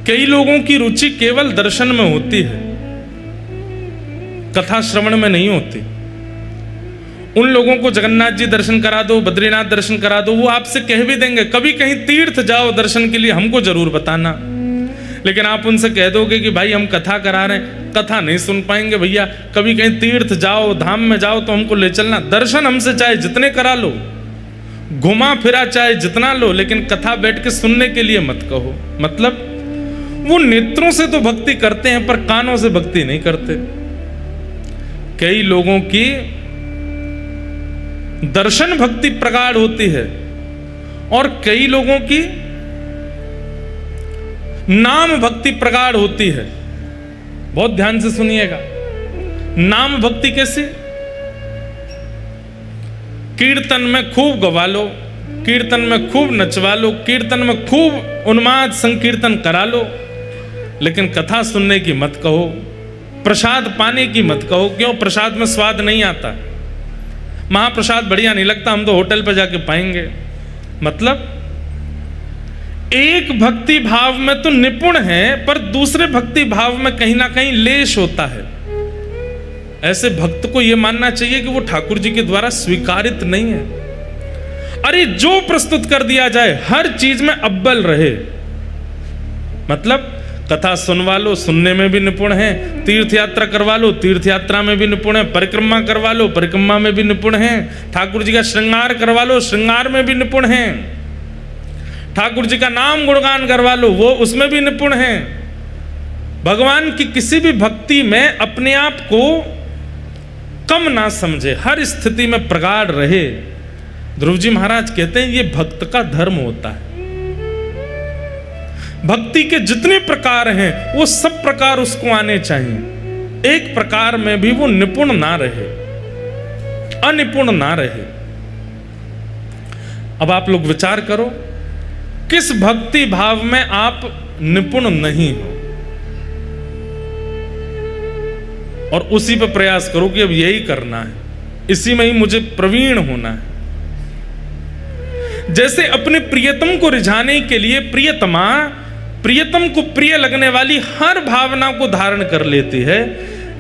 कई लोगों की रुचि केवल दर्शन में होती है, कथा श्रवण में नहीं होती। उन लोगों को जगन्नाथ जी दर्शन करा दो, बद्रीनाथ दर्शन करा दो, वो आपसे कह भी देंगे कभी कहीं तीर्थ जाओ दर्शन के लिए, हमको जरूर बताना। लेकिन आप उनसे कह दोगे कि भाई हम कथा करा रहे हैं, कथा नहीं सुन पाएंगे भैया, कभी कहीं तीर्थ जाओ, धाम में जाओ तो हमको ले चलना। दर्शन हमसे चाहे जितने करा लो, घुमा फिरा चाहे जितना लो, लेकिन कथा बैठ के सुनने के लिए मत कहो। मतलब वो नेत्रों से तो भक्ति करते हैं पर कानों से भक्ति नहीं करते। कई लोगों की दर्शन भक्ति प्रगाढ़ होती है और कई लोगों की नाम भक्ति प्रगाढ़ होती है। बहुत ध्यान से सुनिएगा। नाम भक्ति कैसे? कीर्तन में खूब गवा लो, कीर्तन में खूब नचवा लो, कीर्तन में खूब उन्माद संकीर्तन करा लो, लेकिन कथा सुनने की मत कहो, प्रसाद पाने की मत कहो। क्यों? प्रसाद में स्वाद नहीं आता, महाप्रसाद बढ़िया नहीं लगता, हम तो होटल पर जाके पाएंगे। मतलब एक भक्ति भाव में तो निपुण है पर दूसरे भक्ति भाव में कहीं ना कहीं लेश होता है। ऐसे भक्त को यह मानना चाहिए कि वो ठाकुर जी के द्वारा स्वीकारित नहीं है। अरे जो प्रस्तुत कर दिया जाए हर चीज में अव्वल रहे। मतलब कथा सुनवा लो, सुनने में भी निपुण है, तीर्थ यात्रा करवा लो, तीर्थ यात्रा में भी निपुण है, परिक्रमा करवा लो, परिक्रमा में भी निपुण है, ठाकुर जी का श्रृंगार करवा लो, श्रृंगार में भी निपुण है, ठाकुर जी का नाम गुणगान करवा लो, वो उसमें भी निपुण है। भगवान की किसी भी भक्ति में अपने आप को कम ना समझे, हर स्थिति में प्रगाढ़ रहे। ध्रुव जी महाराज कहते हैं ये भक्त का धर्म होता है। भक्ति के जितने प्रकार हैं वो सब प्रकार उसको आने चाहिए। एक प्रकार में भी वो निपुण ना रहे, अनिपुण ना रहे। अब आप लोग विचार करो किस भक्ति भाव में आप निपुण नहीं हो और उसी पर प्रयास करो कि अब यही करना है, इसी में ही मुझे प्रवीण होना है। जैसे अपने प्रियतम को रिझाने के लिए प्रियतमा प्रियतम को प्रिय लगने वाली हर भावना को धारण कर लेती है,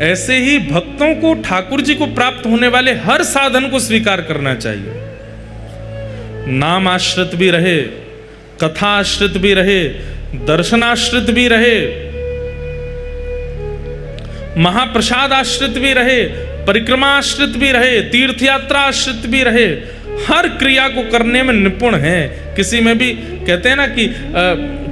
ऐसे ही भक्तों को ठाकुर जी को प्राप्त होने वाले हर साधन को स्वीकार करना चाहिए। नाम आश्रित भी रहे, कथा आश्रित भी रहे, दर्शनाश्रित भी रहे, महाप्रसाद आश्रित भी रहे, परिक्रमा आश्रित भी रहे, तीर्थ यात्रा आश्रित भी रहे, हर क्रिया को करने में निपुण है। किसी में भी कहते हैं ना कि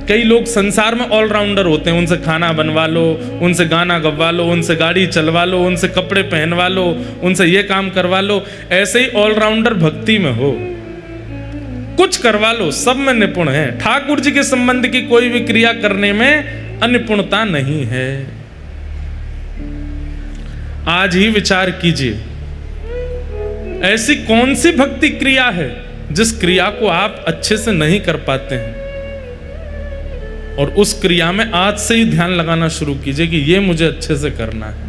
कई लोग संसार में ऑलराउंडर होते हैं, उनसे खाना बनवा लो, उनसे गाना गवा लो, उनसे गाड़ी चलवा लो, उनसे कपड़े पहनवा लो, उनसे ये काम करवा लो। ऐसे ही ऑलराउंडर भक्ति में हो, कुछ करवा लो, सब में निपुण है। ठाकुर जी के संबंध की कोई भी क्रिया करने में अनिपुणता नहीं है। आज ही विचार कीजिए, ऐसी कौन सी भक्ति क्रिया है जिस क्रिया को आप अच्छे से नहीं कर पाते हैं, और उस क्रिया में आज से ही ध्यान लगाना शुरू कीजिए कि ये मुझे अच्छे से करना है।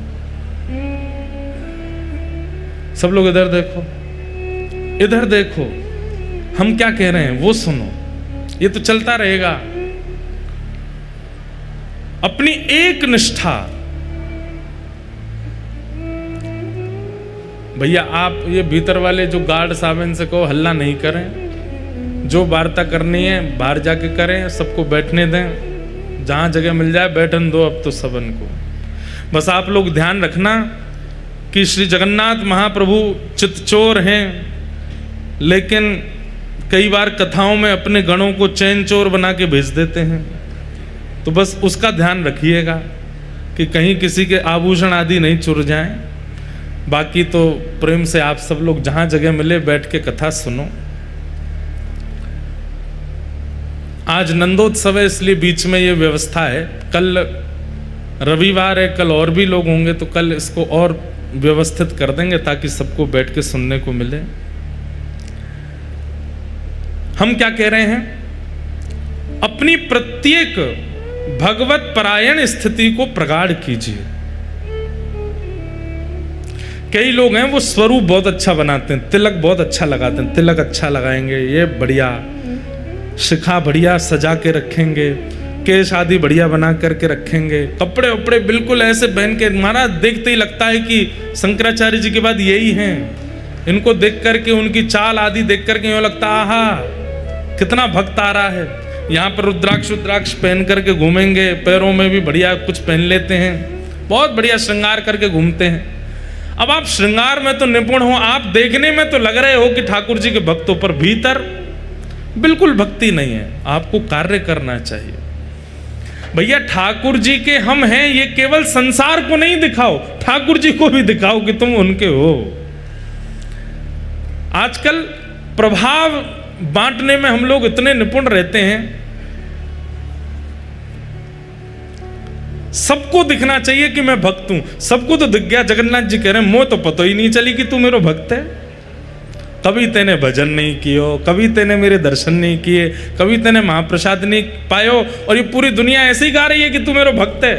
सब लोग इधर देखो, इधर देखो, हम क्या कह रहे हैं वो सुनो, ये तो चलता रहेगा। अपनी एक निष्ठा, भैया आप ये भीतर वाले जो गार्ड साहब इनसे कहो हल्ला नहीं करें, जो वार्ता करनी है बाहर जाके करें, सबको बैठने दें, जहां जगह मिल जाए बैठन दो अब तो सबन को। बस आप लोग ध्यान रखना कि श्री जगन्नाथ महाप्रभु चितचोर हैं, लेकिन कई बार कथाओं में अपने गणों को चैन चोर बना के भेज देते हैं। तो बस उसका ध्यान रखिएगा कि कहीं किसी के आभूषण आदि नहीं चुर जाएं। बाकी तो प्रेम से आप सब लोग जहां जगह मिले बैठ के कथा सुनो। आज नंदोत्सव है इसलिए बीच में ये व्यवस्था है, कल रविवार है, कल और भी लोग होंगे तो कल इसको और व्यवस्थित कर देंगे ताकि सबको बैठ के सुनने को मिले। हम क्या कह रहे हैं, अपनी प्रत्येक भगवत परायण स्थिति को प्रगाढ़ कीजिए। कई लोग हैं वो स्वरूप बहुत अच्छा बनाते हैं, तिलक बहुत अच्छा लगाते हैं, तिलक अच्छा लगाएंगे, ये बढ़िया, शिखा बढ़िया सजा के रखेंगे, केश आदि बढ़िया बना करके रखेंगे, कपड़े वपड़े बिल्कुल ऐसे पहन के, महाराज देखते ही लगता है कि शंकराचार्य जी के बाद यही हैं। इनको देख करके, उनकी चाल आदि देख करके यूँ लगता आहा कितना भक्त आ रहा है। यहाँ पर रुद्राक्ष पहन करके घूमेंगे, पैरों में भी बढ़िया कुछ पहन लेते हैं, बहुत बढ़िया श्रृंगार करके घूमते हैं। अब आप श्रृंगार में तो निपुण हो, आप देखने में तो लग रहे हो कि ठाकुर जी के भक्तों पर, भीतर बिल्कुल भक्ति नहीं है। आपको कार्य करना चाहिए। भैया ठाकुर जी के हम हैं, ये केवल संसार को नहीं दिखाओ, ठाकुर जी को भी दिखाओ कि तुम उनके हो। आजकल प्रभाव बांटने में हम लोग इतने निपुण रहते हैं, सबको दिखना चाहिए कि मैं भक्त हूं। सबको तो दिख गया, जगन्नाथ जी कह रहे हैं मोह तो पता ही नहीं चली कि तू मेरा भक्त है। कभी तेने भजन नहीं कियो, कभी तेने मेरे दर्शन नहीं किए, कभी तेने महाप्रसाद नहीं पायो, और ये पूरी दुनिया ऐसे ही गा रही है कि तू मेरा भक्त है।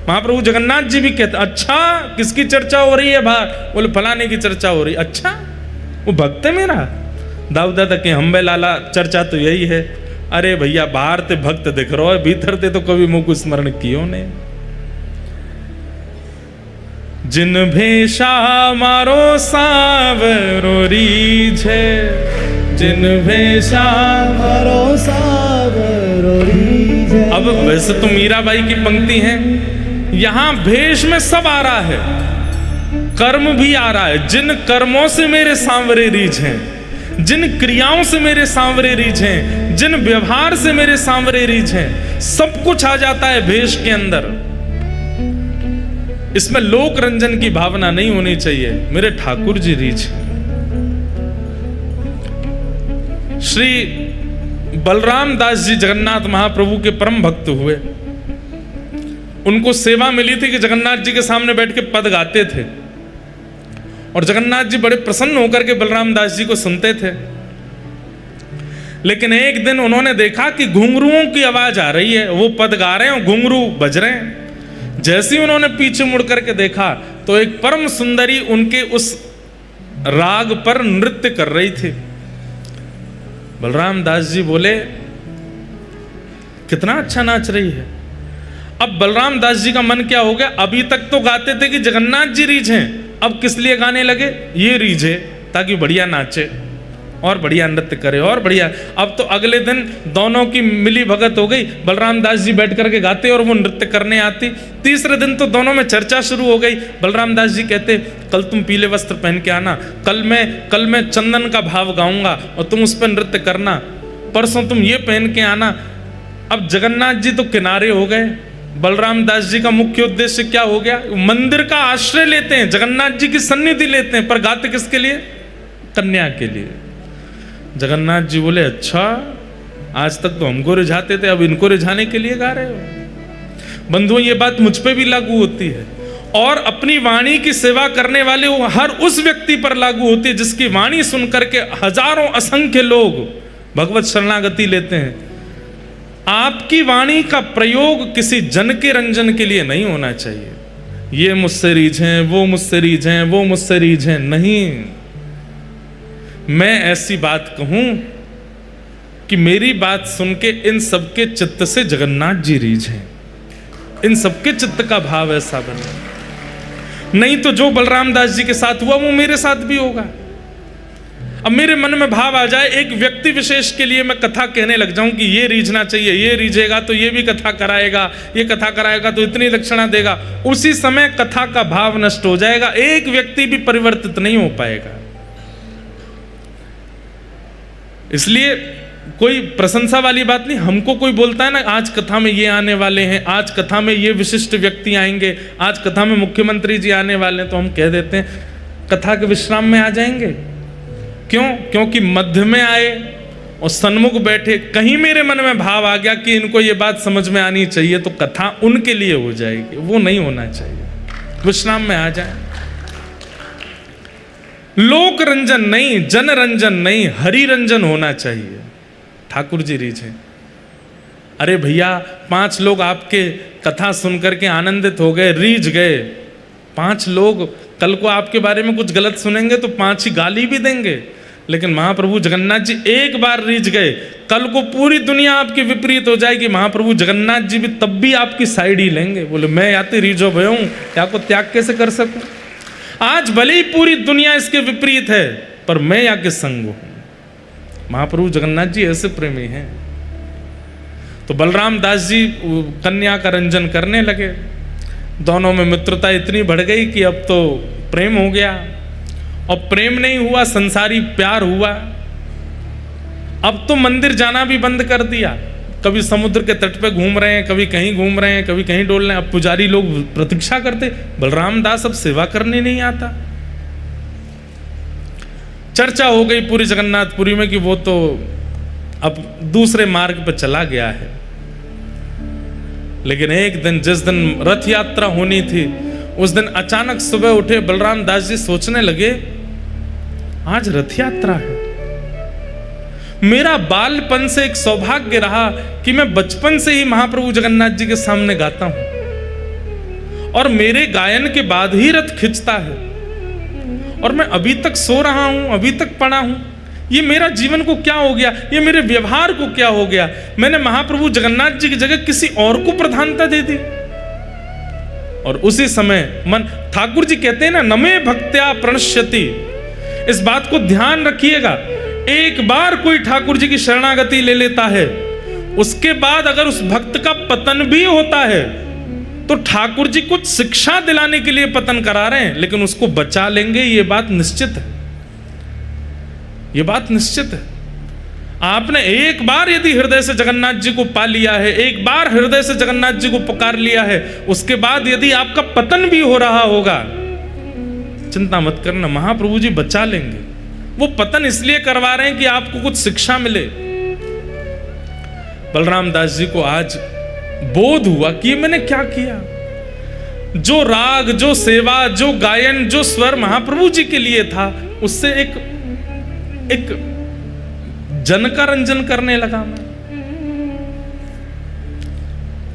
महाप्रभु जगन्नाथ जी भी कहते, अच्छा किसकी चर्चा हो रही है बाहर? बोले फलाने की चर्चा हो रही। अच्छा वो भक्त है मेरा? दाऊदा तक के हम्बे लाला चर्चा तो यही है। अरे भैया बाहर ते भक्त दिख रहा है, भीतर ते तो कभी मुख स्मरण कियो ने। जिन भेषा मारो सावरो रीझे, जिन भेषा मारो सावरो रीझे। अब वैसे तो मीराबाई की पंक्ति है, यहां भेष में सब आ रहा है, कर्म भी आ रहा है। जिन कर्मों से मेरे सांवरे रीझ हैं, जिन क्रियाओं से मेरे सांवरे रीझ हैं, जिन व्यवहार से मेरे सांवरे रीझ हैं, सब कुछ आ जाता है भेष के अंदर। इसमें लोक रंजन की भावना नहीं होनी चाहिए। मेरे ठाकुर जी रीझ। श्री बलराम दास जी जगन्नाथ महाप्रभु के परम भक्त हुए। उनको सेवा मिली थी कि जगन्नाथ जी के सामने बैठ के पद गाते थे, और जगन्नाथ जी बड़े प्रसन्न होकर के बलराम दास जी को सुनते थे। लेकिन एक दिन उन्होंने देखा कि घुंघरुओं की आवाज आ रही है, वो पद गा रहे हैं, घुंघरू बज रहे हैं। जैसे ही उन्होंने पीछे मुड़ करके देखा तो एक परम सुंदरी उनके उस राग पर नृत्य कर रही थी। बलराम दास जी बोले कितना अच्छा नाच रही है। अब बलराम दास जी का मन क्या हो गया, अभी तक तो गाते थे कि जगन्नाथ जी रीझ हैं, अब किस लिए गाने लगे? ये रीझे ताकि बढ़िया नाचे और बढ़िया नृत्य करे और बढ़िया। अब तो अगले दिन दोनों की मिली भगत हो गई, बलराम दास जी बैठ करके गाते और वो नृत्य करने आती। तीसरे दिन तो दोनों में चर्चा शुरू हो गई। बलराम दास जी कहते कल तुम पीले वस्त्र पहन के आना, कल मैं चंदन का भाव गाऊंगा और तुम उस पर नृत्य करना, परसों तुम ये पहन के आना। अब जगन्नाथ जी तो किनारे हो गए। बलराम दास जी का मुख्य उद्देश्य क्या हो गया? मंदिर का आश्रय लेते हैं, जगन्नाथ जी की सन्निधि लेते हैं, पर गाते किसके लिए? कन्या के लिए। जगन्नाथ जी बोले अच्छा, आज तक तो हमको रिझाते थे, अब इनको रिझाने के लिए गा रहे हो। बंधुओं ये बात मुझ पे भी लागू होती है, और अपनी वाणी की सेवा करने वाले वो हर उस व्यक्ति पर लागू होती है जिसकी वाणी सुन करके हजारों असंख्य लोग भगवत शरणागति लेते हैं। आपकी वाणी का प्रयोग किसी जन के रंजन के लिए नहीं होना चाहिए। ये मुझसे रीझें, वो मुझसे रीझें, वो मुझसे रीझें, नहीं। मैं ऐसी बात कहूं कि मेरी बात सुन के इन सबके चित्त से जगन्नाथ जी रीझें, इन सबके चित्त का भाव ऐसा बने। नहीं तो जो बलराम दास जी के साथ हुआ वो मेरे साथ भी होगा। अब मेरे मन में भाव आ जाए, एक व्यक्ति विशेष के लिए मैं कथा कहने लग जाऊं कि ये रीझना चाहिए, ये रीझेगा तो ये भी कथा कराएगा, ये कथा कराएगा तो इतनी दक्षिणा देगा, उसी समय कथा का भाव नष्ट हो जाएगा, एक व्यक्ति भी परिवर्तित नहीं हो पाएगा। इसलिए कोई प्रशंसा वाली बात नहीं। हमको कोई बोलता है ना आज कथा में ये आने वाले हैं, आज कथा में ये विशिष्ट व्यक्ति आएंगे, आज कथा में मुख्यमंत्री जी आने वाले हैं, तो हम कह देते हैं कथा के विश्राम में आ जाएंगे। क्यों? क्योंकि मध्य में आए और सन्मुख बैठे, कहीं मेरे मन में भाव आ गया कि इनको ये बात समझ में आनी चाहिए, तो कथा उनके लिए हो जाएगी, वो नहीं होना चाहिए। विश्राम में आ जाए। लोक रंजन नहीं, जन रंजन नहीं, हरि रंजन होना चाहिए। ठाकुर जी रीझे। अरे भैया 5 लोग आपके कथा सुनकर के आनंदित हो गए, रीझ गए। 5 लोग कल को आपके बारे में कुछ गलत सुनेंगे तो 5 ही गाली भी देंगे। लेकिन महाप्रभु जगन्नाथ जी एक बार रीझ गए, कल को पूरी दुनिया आपकी विपरीत हो जाएगी, महाप्रभु जगन्नाथ जी भी तब भी आपकी साइड ही लेंगे। बोले मैं या तो रीझो भयो हूं, या को त्याग कैसे कर सकूं? आज भले ही पूरी दुनिया इसके विपरीत है, पर मैं या के संग हूं। महाप्रभु जगन्नाथ जी ऐसे प्रेमी हैं। तो बलराम दास जी कन्या का रंजन करने लगे, दोनों में मित्रता इतनी बढ़ गई कि अब तो प्रेम हो गया। और प्रेम नहीं हुआ, संसारी प्यार हुआ। अब तो मंदिर जाना भी बंद कर दिया, कभी समुद्र के तट पे घूम रहे हैं, कभी कहीं घूम रहे हैं, कभी कहीं डोल रहे हैं। अब पुजारी लोग प्रतीक्षा करते, बलराम दास अब सेवा करने नहीं आता। चर्चा हो गई पूरी जगन्नाथपुरी में कि वो तो अब दूसरे मार्ग पर चला गया है। लेकिन एक दिन, जिस दिन रथ यात्रा होनी थी, उस दिन अचानक सुबह उठे बलराम दास जी, सोचने लगे आज रथ यात्रा है। मेरा बालपन से एक सौभाग्य रहा कि मैं बचपन से ही महाप्रभु जगन्नाथ जी के सामने गाता हूं, और मेरे गायन के बाद ही रथ खिंचता है, और मैं अभी तक सो रहा हूं, अभी तक पड़ा हूं। ये मेरा जीवन को क्या हो गया, ये मेरे व्यवहार को क्या हो गया? मैंने महाप्रभु जगन्नाथ जी की जगह किसी और को प्रधानता दे दी। और उसी समय मन, ठाकुर जी कहते हैं ना, नमे भक्त्या प्रणश्यति। इस बात को ध्यान रखिएगा, एक बार कोई ठाकुर जी की शरणागति ले लेता है, उसके बाद अगर उस भक्त का पतन भी होता है तो ठाकुर जी कुछ शिक्षा दिलाने के लिए पतन करा रहे हैं, लेकिन उसको बचा लेंगे, ये बात निश्चित है। ये बात निश्चित है। आपने एक बार यदि हृदय से जगन्नाथ जी को पा लिया है, एक बार हृदय से जगन्नाथ जी को पुकार लिया है, उसके बाद यदि आपका पतन भी हो रहा होगा, चिंता मत करना, महाप्रभु जी बचा लेंगे। वो पतन इसलिए करवा रहे हैं कि आपको कुछ शिक्षा मिले। बलराम दास जी को आज बोध हुआ कि मैंने क्या किया। जो राग, जो सेवा, जो गायन, जो स्वर महाप्रभु जी के लिए था, उससे एक जन का रंजन करने लगा मैं।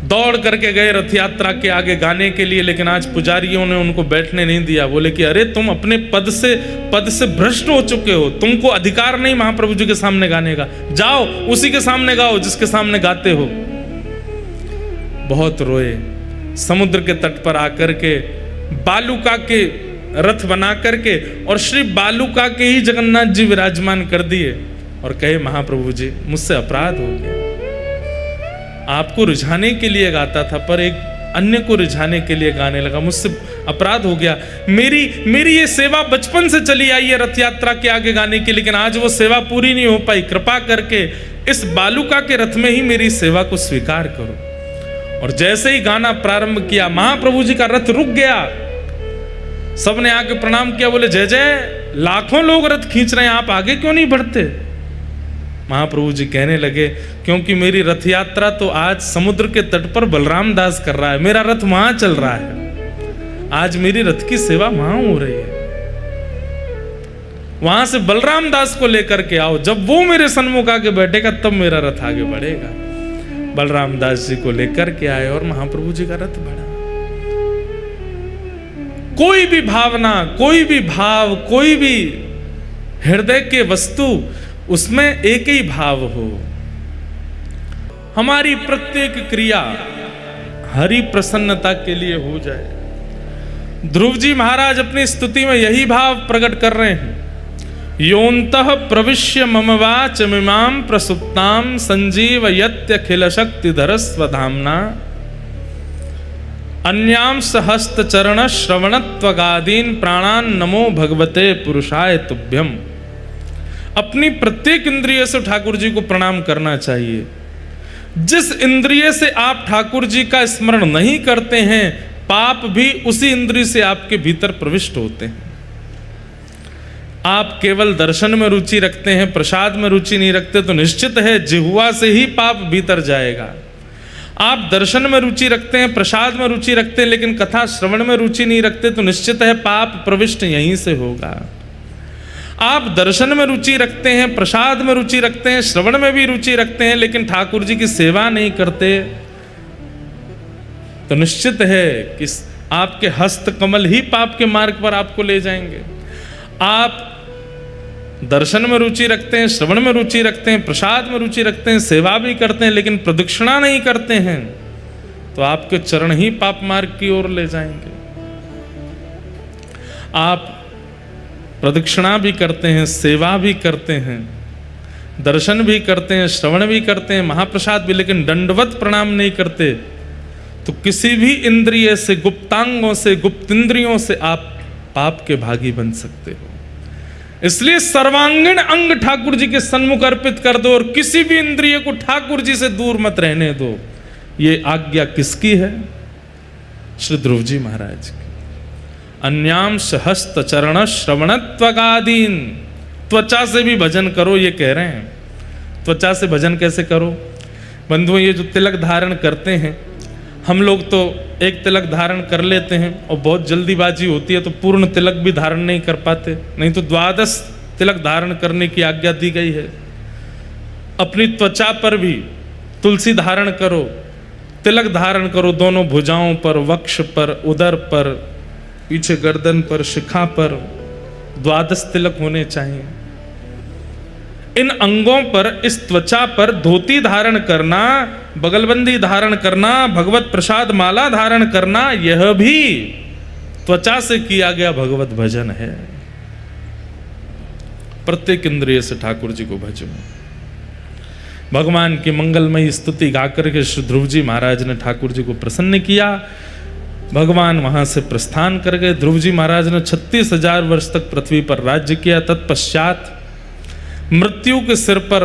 दौड़ करके गए रथ यात्रा के आगे गाने के लिए, लेकिन आज पुजारियों ने उनको बैठने नहीं दिया। बोले कि अरे तुम अपने पद से भ्रष्ट हो चुके हो, तुमको अधिकार नहीं महाप्रभु जी के सामने गाने का, जाओ उसी के सामने गाओ जिसके सामने गाते हो। बहुत रोए, समुद्र के तट पर आकर के बालुका के रथ बना करके और श्री बालुका के ही जगन्नाथ जी विराजमान कर दिए और कहे महाप्रभु जी मुझसे अपराध हो गया। आपको रिझाने के लिए गाता था, पर एक अन्य को रिझाने के लिए गाने लगा, मुझसे अपराध हो गया। मेरी ये सेवा बचपन से चली आई है रथ यात्रा के आगे गाने की, लेकिन आज वो सेवा पूरी नहीं हो पाई। कृपा करके इस बालुका के रथ में ही मेरी सेवा को स्वीकार करो। और जैसे ही गाना प्रारंभ किया, महाप्रभु जी का रथ रुक गया। सबने आके प्रणाम किया, बोले जय जय, लाखों लोग रथ खींच रहे हैं, आप आगे क्यों नहीं बढ़ते? महाप्रभु जी कहने लगे क्योंकि मेरी रथ यात्रा तो आज समुद्र के तट पर बलराम दास कर रहा है, मेरा रथ वहां चल रहा है, आज मेरी रथ की सेवा वहां हो रही है। वहां से बलराम दास को लेकर के आओ, जब वो मेरे सन्मुख आके बैठेगा तब मेरा रथ आगे बढ़ेगा। बलराम दास जी को लेकर के आए और महाप्रभु जी का रथ बढ़ा। कोई भी भावना, कोई भी भाव, कोई भी हृदय के वस्तु, उसमें एक ही भाव हो। हमारी प्रत्येक क्रिया हरि प्रसन्नता के लिए हो जाए। ध्रुव जी महाराज अपनी स्तुति में यही भाव प्रकट कर रहे हैं, योन्तः प्रविश्य मम वाच मिमां प्रसुप्तां संजीवयत्यखिल शक्तिधर स्वधाम्ना अन्यांश हस्त चरण श्रवणत्वगादीन प्राणान नमो भगवते पुरुषाय तुभ्यम। अपनी प्रत्येक इंद्रिय से ठाकुर जी को प्रणाम करना चाहिए। जिस इंद्रिय से आप ठाकुर जी का स्मरण नहीं करते हैं, पाप भी उसी इंद्रिय से आपके भीतर प्रविष्ट होते हैं। आप केवल दर्शन में रुचि रखते हैं, प्रसाद में रुचि नहीं रखते, तो निश्चित है जिह्वा से ही पाप भीतर जाएगा। आप दर्शन में रुचि रखते हैं, प्रसाद में रुचि रखते हैं, लेकिन कथा श्रवण में रुचि नहीं रखते, तो निश्चित है पाप प्रविष्ट यहीं से होगा। आप दर्शन में रुचि रखते हैं, प्रसाद में रुचि रखते हैं, श्रवण में भी रुचि रखते हैं, लेकिन ठाकुर जी की सेवा नहीं करते, तो निश्चित है कि आपके हस्त कमल ही पाप के मार्ग पर आपको ले जाएंगे। आप दर्शन में रुचि रखते हैं, श्रवण में रुचि रखते हैं, प्रसाद में रुचि रखते हैं, सेवा भी करते हैं, लेकिन प्रदक्षिणा नहीं करते हैं, तो आपके चरण ही पाप मार्ग की ओर ले जाएंगे। आप प्रदक्षिणा भी करते हैं, सेवा भी करते हैं, दर्शन भी करते हैं, श्रवण भी करते हैं, महाप्रसाद भी, लेकिन दंडवत प्रणाम नहीं करते, तो किसी भी इंद्रिय से, गुप्तांगों से, गुप्त इंद्रियों से आप पाप के भागी बन सकते हो। इसलिए सर्वांगीण अंग ठाकुर जी के सन्मुख अर्पित कर दो और किसी भी इंद्रिय को ठाकुर जी से दूर मत रहने दो। ये आज्ञा किसकी है? श्री ध्रुव जी महाराज की। अन्यांश हस्त चरण श्रवणत्वगादीन, त्वचा से भी भजन करो, ये कह रहे हैं। त्वचा से भजन कैसे करो? बंधुओं, ये जो तिलक धारण करते हैं, हम लोग तो एक तिलक धारण कर लेते हैं और बहुत जल्दीबाजी होती है तो पूर्ण तिलक भी धारण नहीं कर पाते, नहीं तो 12 तिलक धारण करने की आज्ञा दी गई है। अपनी त्वचा पर भी तुलसी धारण करो, तिलक धारण करो, दोनों भुजाओं पर, वक्ष पर, उदर पर, पीछे गर्दन पर, शिखा पर 12 तिलक होने चाहिए। इन अंगों पर, इस त्वचा पर धोती धारण करना, बगलबंदी धारण करना, भगवत प्रसाद माला धारण करना, यह भी त्वचा से किया गया भगवत भजन है। प्रत्येक इंद्रिय से ठाकुर जी को भजो। भगवान की मंगलमयी स्तुति गाकर के श्री ध्रुव जी महाराज ने ठाकुर जी को प्रसन्न किया। भगवान वहां से प्रस्थान कर गए। ध्रुव जी महाराज ने 36,000 वर्ष तक पृथ्वी पर राज्य किया। तत्पश्चात मृत्यु के सिर पर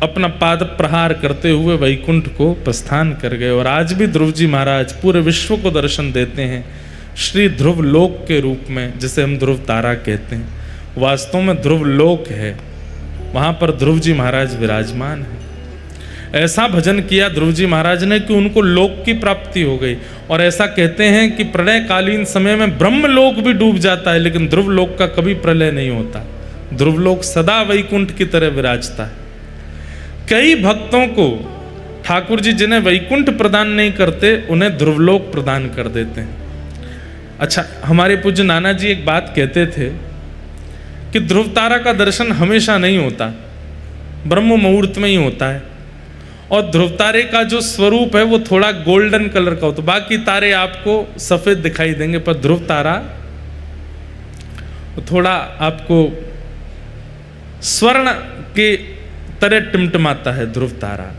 अपना पाद प्रहार करते हुए वैकुंठ को प्रस्थान कर गए। और आज भी ध्रुव जी महाराज पूरे विश्व को दर्शन देते हैं श्री ध्रुव लोक के रूप में, जिसे हम ध्रुव तारा कहते हैं। वास्तव में ध्रुव लोक है, वहां पर ध्रुव जी महाराज विराजमान है। ऐसा भजन किया ध्रुव जी महाराज ने कि उनको लोक की प्राप्ति हो गई। और ऐसा कहते हैं कि प्रलयकालीन समय में ब्रह्म लोक भी डूब जाता है, लेकिन ध्रुव लोक का कभी प्रलय नहीं होता। ध्रुवलोक सदा वैकुंठ की तरह विराजता है। कई भक्तों को ठाकुर जी जिन्हें वैकुंठ प्रदान नहीं करते, उन्हें ध्रुवलोक प्रदान कर देते हैं। अच्छा, हमारे पूज्य नाना जी एक बात कहते थे कि ध्रुव तारा का दर्शन हमेशा नहीं होता, ब्रह्म मुहूर्त में ही होता है। और ध्रुव तारे का जो स्वरूप है वो थोड़ा गोल्डन कलर का होता है, बाकी तारे आपको सफेद दिखाई देंगे, पर ध्रुव तारा थोड़ा आपको स्वर्ण के तरह टिमटिमाता है ध्रुव तारा।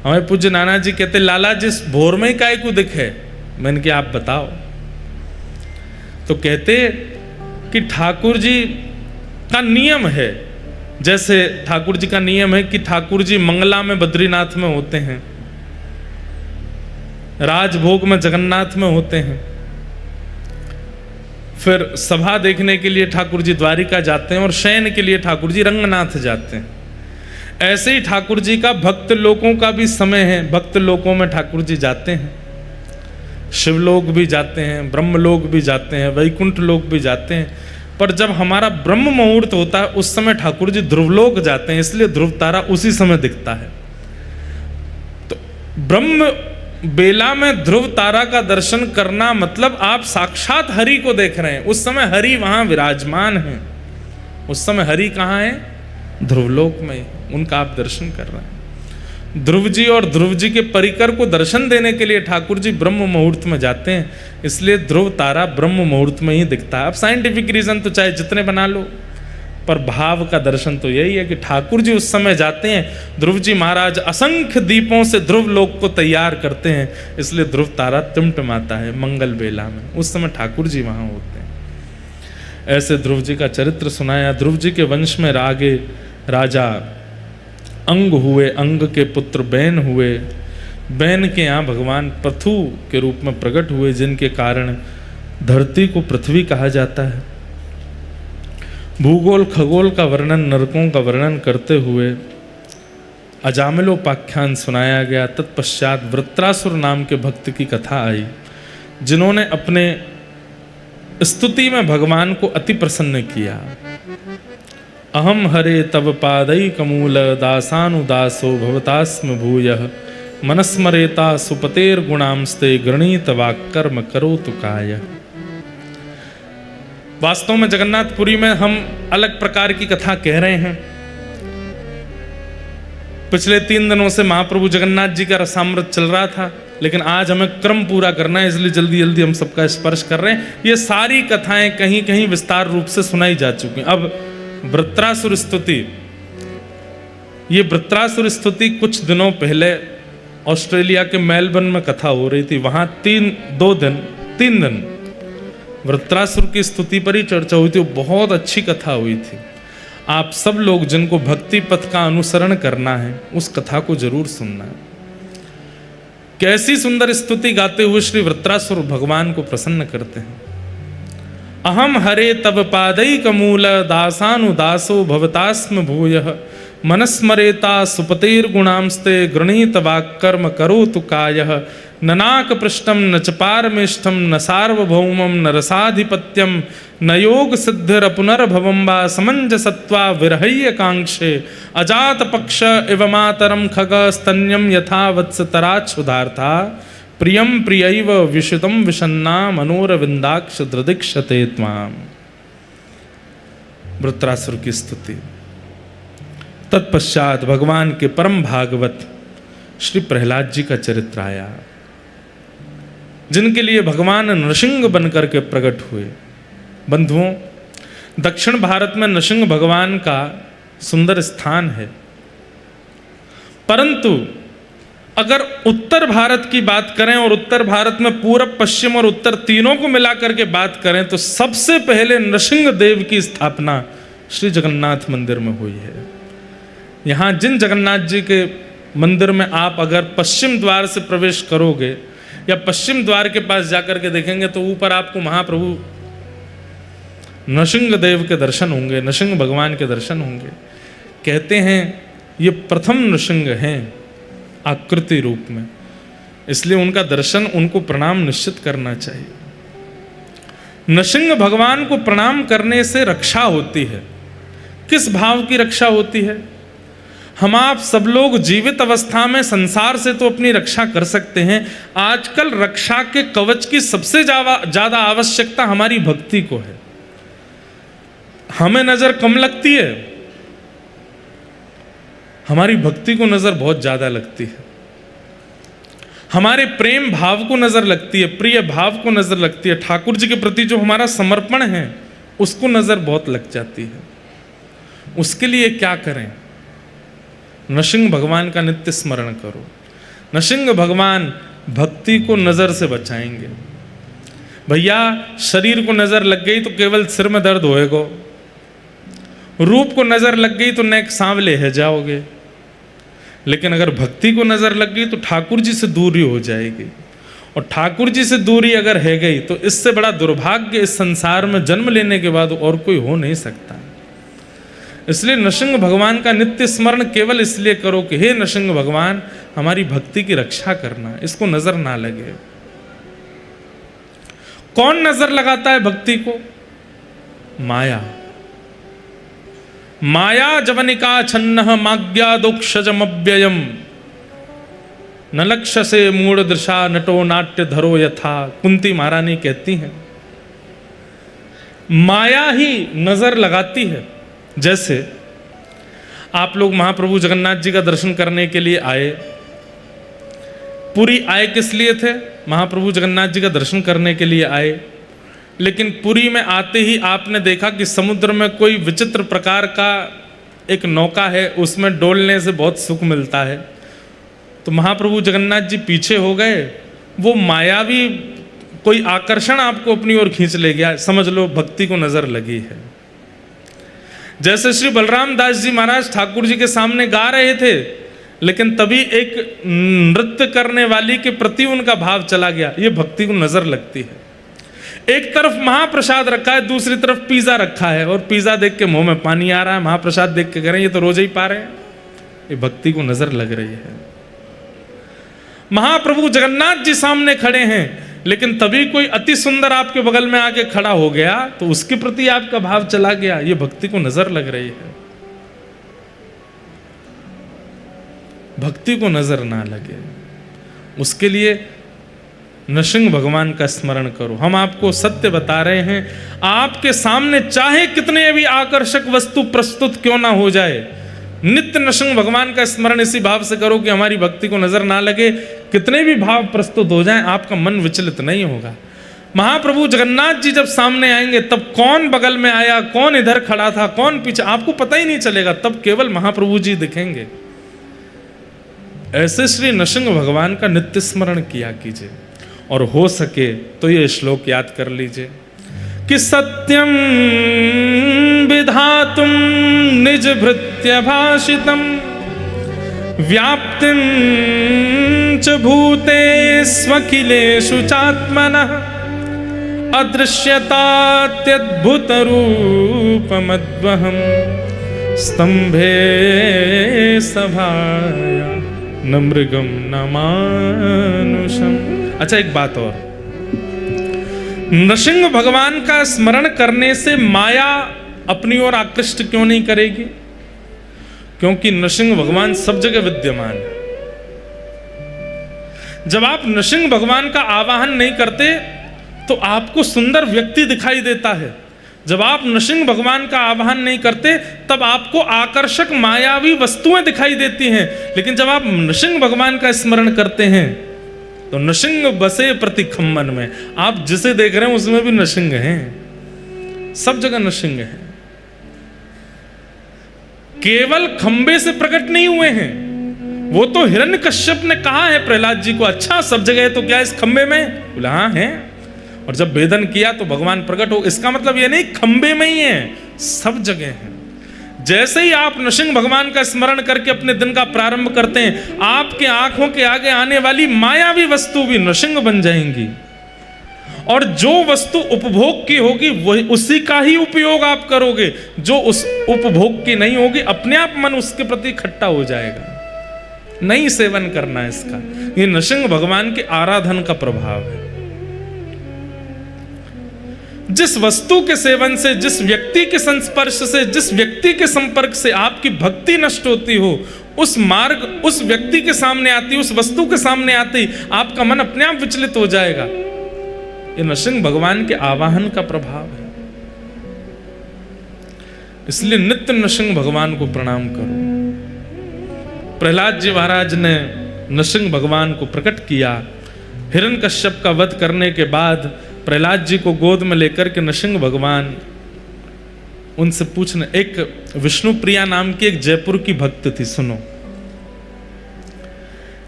हमारे पूज्य नाना जी कहते, लाला जिस भोर में काय को दिखे। मैंने कहा आप बताओ। तो कहते कि ठाकुर जी का नियम है, जैसे ठाकुर जी का नियम है कि ठाकुर जी मंगला में बद्रीनाथ में होते हैं, राजभोग में जगन्नाथ में होते हैं, फिर सभा देखने के लिए ठाकुर जी द्वारिका जाते हैं, और शयन के लिए ठाकुर जी रंगनाथ जाते हैं। ऐसे ही ठाकुर जी का भक्त लोकों का भी समय है। भक्त लोकों में ठाकुर जी जाते हैं, शिवलोक भी जाते हैं, ब्रह्मलोक भी जाते हैं, वैकुंठ लोक भी जाते हैं। पर जब हमारा ब्रह्म मुहूर्त होता है उस समय ठाकुर जी ध्रुवलोक जाते हैं, इसलिए ध्रुव तारा उसी समय दिखता है। तो ब्रह्म बेला में ध्रुव तारा का दर्शन करना मतलब आप साक्षात हरि को देख रहे हैं। उस समय हरि वहां विराजमान है। उस समय हरि कहाँ है? ध्रुवलोक में, उनका आप दर्शन कर रहे हैं। ध्रुव जी और ध्रुव जी के परिकर को दर्शन देने के लिए ठाकुर जी ब्रह्म मुहूर्त में जाते हैं, इसलिए ध्रुव तारा ब्रह्म मुहूर्त में ही दिखता है। अब साइंटिफिक रीजन तो चाहे जितने बना लो, पर भाव का दर्शन तो यही है कि ठाकुर जी उस समय जाते हैं। ध्रुव जी महाराज असंख्य दीपों से ध्रुव लोक को तैयार करते हैं, इसलिए ध्रुव तारा टिमटिमाता है मंगल बेला में। उस समय ठाकुर जी वहां होते हैं। ऐसे ध्रुव जी का चरित्र सुनाया। ध्रुव जी के वंश में आगे राजा अंग हुए, अंग के पुत्र बैन हुए, बैन के यहाँ भगवान पृथु के रूप में प्रकट हुए, जिनके कारण धरती को पृथ्वी कहा जाता है। भूगोल खगोल का वर्णन, नरकों का वर्णन करते हुए अजामिलोपाख्यान सुनाया गया। तत्पश्चात वृत्रासुर नाम के भक्त की कथा आई, जिन्होंने अपने स्तुति में भगवान को अति प्रसन्न किया। अहम हरे तव पादै कमूल दासानुदासो भवतास्म भूयः मनस्मरेता सुपतेर्गुणांस्ते गृणीत वाक्कर्म करोतु काय। वास्तव में जगन्नाथपुरी में हम अलग प्रकार की कथा कह रहे हैं। पिछले 3 दिनों से महाप्रभु जगन्नाथ जी का रसामृत चल रहा था, लेकिन आज हमें क्रम पूरा करना है, इसलिए जल्दी जल्दी हम सबका स्पर्श कर रहे हैं। ये सारी कथाएं कहीं कहीं विस्तार रूप से सुनाई जा चुकी हैं। अब वृत्रासुर स्तुति, ये वृत्रासुर स्तुति कुछ दिनों पहले ऑस्ट्रेलिया के मेलबर्न में कथा हो रही थी। वहां 3 दिन वृत्रासुर की स्तुति पर ही चर्चा हुई थी। बहुत अच्छी कथा हुई थी। आप सब लोग जिनको भक्ति पथ का अनुसरण करना है उस कथा को जरूर सुनना है। कैसी सुंदर स्तुति गाते हुए श्री वृत्रासुर भगवान को प्रसन्न करते हैं। अहम हरे तब पादैक मूल दासानुदासो भवतास्म भूयः मनस्मरेता सुपतेर्गुणांस्ते गृणीत वाक्कर्म करोतु कायः ननाक पृष्ठम न च पारमेष्ठम न सार्वभौमम न रसाधिपत्यम न योग सिद्धिरपुनर्भवम वा समंजसत्वा विरहय्य कांक्षे अजात पक्ष इव मातरम खग स्तन्यम यथा वत्स तराच्छुदार्था प्रियम प्रियैव विशुतम विषन्ना मनोरविंदाक्ष दृदिक्षते त्वाम। वृत्रासुर की स्तुति। तत्पश्चात भगवान के परम भागवत श्री प्रहलाद जी का चरित्र आया, जिनके लिए भगवान नृसिंह बनकर के प्रकट हुए। बंधुओं, दक्षिण भारत में नृसिंह भगवान का सुंदर स्थान है, परंतु अगर उत्तर भारत की बात करें और उत्तर भारत में पूरब, पश्चिम और उत्तर तीनों को मिलाकर के बात करें तो सबसे पहले नृसिंह देव की स्थापना श्री जगन्नाथ मंदिर में हुई है। यहाँ जिन जगन्नाथ जी के मंदिर में आप अगर पश्चिम द्वार से प्रवेश करोगे या पश्चिम द्वार के पास जाकर के देखेंगे तो ऊपर आपको महाप्रभु नृसिंह देव के दर्शन होंगे, नृसिंह भगवान के दर्शन होंगे। कहते हैं ये प्रथम नृसिंह हैं आकृति रूप में, इसलिए उनका दर्शन, उनको प्रणाम निश्चित करना चाहिए। नृसिंह भगवान को प्रणाम करने से रक्षा होती है। किस भाव की रक्षा होती है? हम आप सब लोग जीवित अवस्था में संसार से तो अपनी रक्षा कर सकते हैं। आजकल रक्षा के कवच की सबसे ज्यादा आवश्यकता हमारी भक्ति को है। हमें नजर कम लगती है, हमारी भक्ति को नजर बहुत ज्यादा लगती है। हमारे प्रेम भाव को नजर लगती है, प्रिय भाव को नजर लगती है। ठाकुर जी के प्रति जो हमारा समर्पण है उसको नजर बहुत लग जाती है। उसके लिए क्या करें? नृसिंह भगवान का नित्य स्मरण करो। नृसिंह भगवान भक्ति को नजर से बचाएंगे। भैया, शरीर को नजर लग गई तो केवल सिर में दर्द होएगा, रूप को नजर लग गई तो नेक सांवले है जाओगे, लेकिन अगर भक्ति को नजर लग गई तो ठाकुर जी से दूरी हो जाएगी। और ठाकुर जी से दूरी अगर है गई तो इससे बड़ा दुर्भाग्य इस संसार में जन्म लेने के बाद और कोई हो नहीं सकता। इसलिए नृसिंह भगवान का नित्य स्मरण केवल इसलिए करो कि हे नृसिंह भगवान, हमारी भक्ति की रक्षा करना, इसको नजर ना लगे। कौन नजर लगाता है भक्ति को? माया। माया जवनिका छन्न माज्ञादोक्षजमव्ययम न लक्ष्य से मूढ़ दृशा नटो नाट्य धरो यथा। कुंती महारानी कहती हैं माया ही नजर लगाती है। जैसे आप लोग महाप्रभु जगन्नाथ जी का दर्शन करने के लिए आए, पुरी आए किस लिए थे? महाप्रभु जगन्नाथ जी का दर्शन करने के लिए आए, लेकिन पुरी में आते ही आपने देखा कि समुद्र में कोई विचित्र प्रकार का एक नौका है, उसमें डोलने से बहुत सुख मिलता है। तो महाप्रभु जगन्नाथ जी पीछे हो गए, वो मायावी कोई आकर्षण आपको अपनी ओर खींच ले गया, समझ लो भक्ति को नजर लगी है। जैसे श्री बलराम दास जी महाराज ठाकुर जी के सामने गा रहे थे, लेकिन तभी एक नृत्य करने वाली के प्रति उनका भाव चला गया, ये भक्ति को नजर लगती है। एक तरफ महाप्रसाद रखा है, दूसरी तरफ पिज्जा रखा है, और पिज्जा देख के मुंह में पानी आ रहा है, महाप्रसाद देख के कह रहे हैं ये तो रोज ही पा रहे हैं। ये भक्ति को नजर लग रही है। महाप्रभु जगन्नाथ जी सामने खड़े हैं, लेकिन तभी कोई अति सुंदर आपके बगल में आके खड़ा हो गया तो उसके प्रति आपका भाव चला गया, ये भक्ति को नजर लग रही है। भक्ति को नजर ना लगे, उसके लिए नृसिंह भगवान का स्मरण करो। हम आपको सत्य बता रहे हैं, आपके सामने चाहे कितने भी आकर्षक वस्तु प्रस्तुत क्यों ना हो जाए, नित्य नृसिंह भगवान का स्मरण इसी भाव से करो कि हमारी भक्ति को नजर ना लगे। कितने भी भाव प्रस्तुत हो जाएं, आपका मन विचलित नहीं होगा। महाप्रभु जगन्नाथ जी जब सामने आएंगे तब कौन बगल में आया, कौन इधर खड़ा था, कौन पीछे, आपको पता ही नहीं चलेगा। तब केवल महाप्रभु जी दिखेंगे। ऐसे श्री नृसिंह भगवान का नित्य स्मरण किया कीजिए, और हो सके तो ये श्लोक याद कर लीजिए कि सत्यम विधातुम निज भृत्य भाषितम व्याप्तिं च भूते स्वखिलेषु चात्मनः अदृश्यतात्यद्भुत रूपमद्वहं स्तंभे सभाया न मृगम न मानुषम। अच्छा, एक बात और, नृसिंह भगवान का स्मरण करने से माया अपनी ओर आकृष्ट क्यों नहीं करेगी? क्योंकि नृसिंह भगवान सब जगह विद्यमान है। जब आप नृसिंह भगवान का आवाहन नहीं करते तो आपको सुंदर व्यक्ति दिखाई देता है। जब आप नृसिंह भगवान का आवाहन नहीं करते तब आपको आकर्षक मायावी वस्तुएं दिखाई देती हैं। लेकिन जब आप नृसिंह भगवान का स्मरण करते हैं तो नृसिंह बसे प्रति खम्मन में, आप जिसे देख रहे हैं उसमें भी नृसिंह हैं, सब जगह नृसिंह हैं। केवल खंबे से प्रकट नहीं हुए हैं, वो तो हिरण्यकश्यप ने कहा है प्रहलाद जी को, अच्छा सब जगह है तो क्या इस खंबे में? बोला हाँ है। और जब भेदन किया तो भगवान प्रकट हो। इसका मतलब ये नहीं खंबे में ही है, सब जगह है। जैसे ही आप नृसिंह भगवान का स्मरण करके अपने दिन का प्रारंभ करते हैं, आपके आंखों के आगे आने वाली मायावी वस्तु भी नृसिंह बन जाएंगी। और जो वस्तु उपभोग की होगी वही उसी का ही उपयोग आप करोगे। जो उस उपभोग की नहीं होगी, अपने आप मन उसके प्रति खट्टा हो जाएगा। नहीं सेवन करना है इसका। ये नृसिंह भगवान के आराधन का प्रभाव है। जिस वस्तु के सेवन से, जिस व्यक्ति के संस्पर्श से, जिस व्यक्ति के संपर्क से आपकी भक्ति नष्ट होती हो, उस मार्ग उस व्यक्ति के सामने आती, उस वस्तु के सामने आती आपका मन अपने आप विचलित हो जाएगा। ये नृसिंह भगवान के आवाहन का प्रभाव है। इसलिए नित्य नृसिंह भगवान को प्रणाम करो। प्रहलाद जी महाराज ने नृसिंह भगवान को प्रकट किया। हिरण्यकश्यप का वध करने के बाद प्रहलाद जी को गोद में लेकर के नृसिंह भगवान उनसे पूछने, एक विष्णु प्रिया नाम की एक जयपुर की भक्त थी, सुनो।